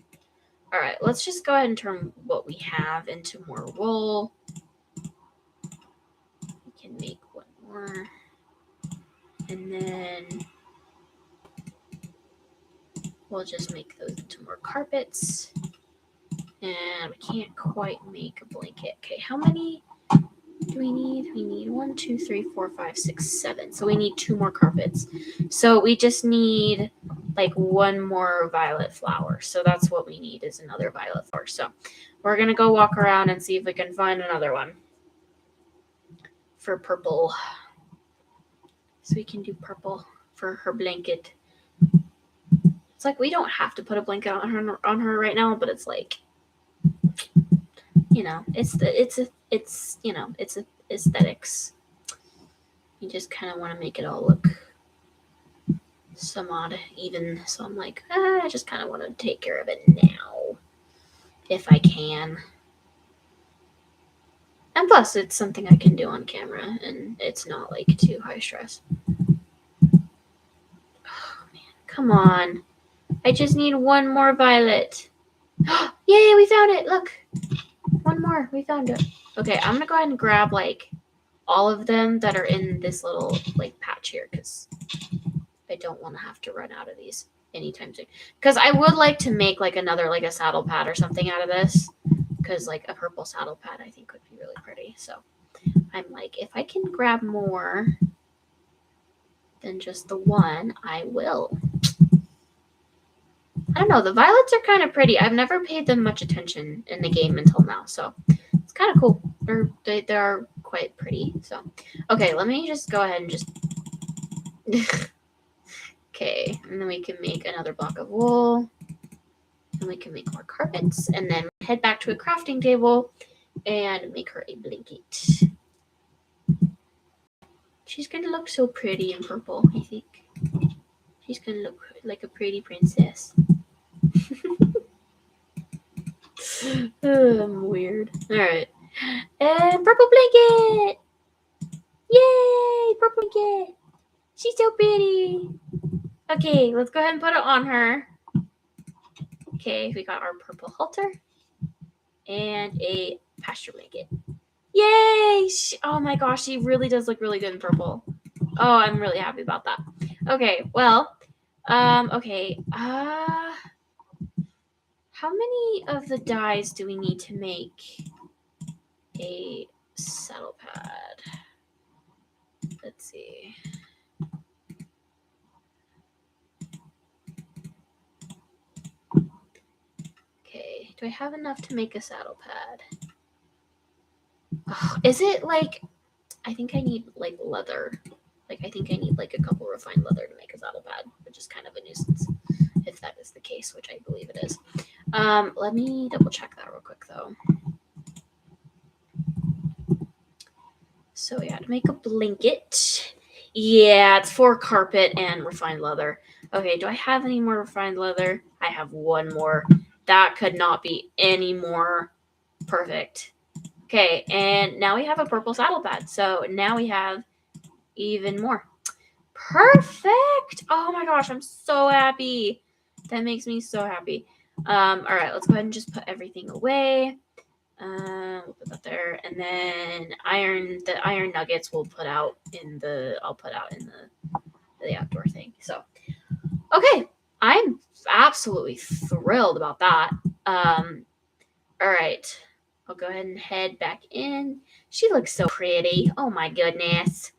All right, let's just go ahead and turn what we have into more wool. We can make one more. And then we'll just make those into more carpets. And we can't quite make a blanket. Okay, how many do we need? We need 1, 2, 3, 4, 5, 6, 7. So we need 2 more carpets. So we just need one more violet flower. So that's what we need, is another violet flower. So we're going to go walk around and see if we can find another one for purple. So we can do purple for her blanket. It's like we don't have to put a blanket on her right now, but it's like, it's aesthetics. You just kind of want to make it all look somewhat even. So I'm like, I just kind of want to take care of it now, if I can. And plus, it's something I can do on camera, and it's not too high stress. Oh man, come on! I just need one more violet. Yay, we found it! Look, one more. We found it. Okay, I'm gonna go ahead and grab all of them that are in this little patch here, because I don't want to have to run out of these anytime soon. Because I would like to make another a saddle pad or something out of this, because a purple saddle pad I think would be really pretty. So I'm like, if I can grab more than just the one, I will. I don't know. The violets are kind of pretty. I've never paid them much attention in the game until now, so it's kind of cool. They are quite pretty. So, okay, let me just go ahead and just. Okay, and then we can make another block of wool, and we can make more carpets, and then head back to a crafting table and make her a blanket. She's gonna look so pretty in purple, I think. She's gonna look like a pretty princess. I'm weird. Alright. And purple blanket! Yay! Purple blanket! She's so pretty! Okay, let's go ahead and put it on her. Okay, we got our purple halter and a pasture blanket. Yay! Oh my gosh, she really does look really good in purple. Oh, I'm really happy about that. Okay, well, okay. How many of the dyes do we need to make a saddle pad? Let's see. Okay, do I have enough to make a saddle pad? Oh, is it like, I think I need like leather. Like, I think I need like a couple refined leather to make a saddle pad, which is kind of a nuisance if that is the case, which I believe it is. Let me double check that real quick though. So we had to make a blanket. Yeah, it's for carpet and refined leather. Okay, do I have any more refined leather? I have one more. That could not be any more perfect. Okay, and now we have a purple saddle pad. So now we have even more. Perfect! Oh my gosh, I'm so happy. That makes me so happy. All right, let's go ahead and just put everything away. We'll put that there, and then the iron nuggets we'll put out in the the outdoor thing. So, okay, I'm absolutely thrilled about that. All right, I'll go ahead and head back in. She looks so pretty. Oh my goodness,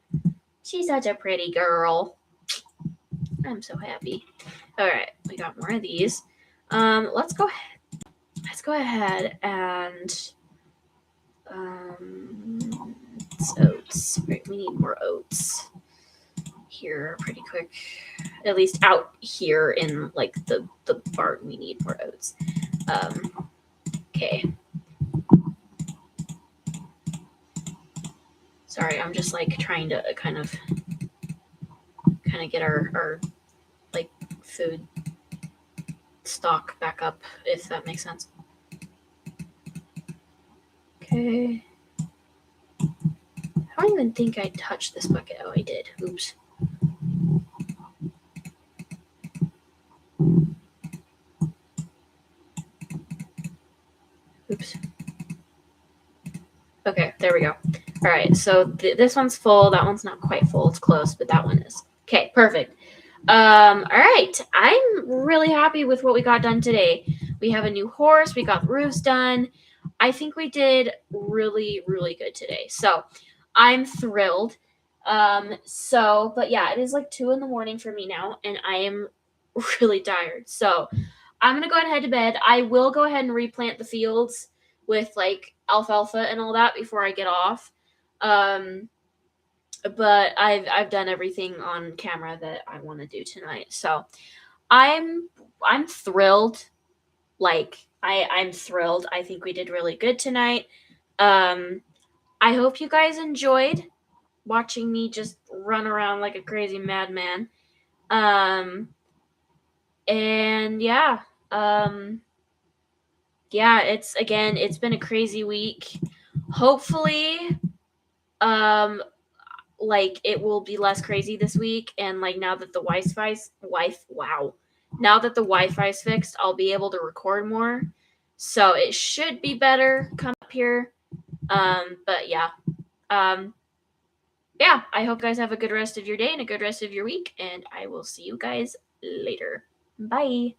she's such a pretty girl. I'm so happy. All right, we got more of these. Let's go ahead and it's oats. Right, we need more oats here pretty quick. At least out here in like the barn, we need more oats. Okay. Sorry, I'm just like trying to kind of get our like food stock back up, if that makes sense. Okay. I don't even think I touched this bucket. Oh, I did. Oops. Oops. Okay, there we go. All right, so this one's full. That one's not quite full. It's close, but that one is. Okay, perfect. All right, I'm really happy with what we got done today. We have a new horse. We got the roofs done. I think we did really, really good today. So I'm thrilled. But yeah, it is like 2 a.m. for me now, and I am really tired. So I'm gonna go ahead and head to bed. I will go ahead and replant the fields with like alfalfa and all that before I get off. But I've done everything on camera that I want to do tonight. So I'm thrilled. Like I'm thrilled. I think we did really good tonight. I hope you guys enjoyed watching me just run around like a crazy madman. And yeah. Yeah, it's been a crazy week. Hopefully like it will be less crazy this week, and like now that the Wi-Fi's fixed, I'll be able to record more. So it should be better come up here. But yeah. Yeah, I hope you guys have a good rest of your day and a good rest of your week, and I will see you guys later. Bye.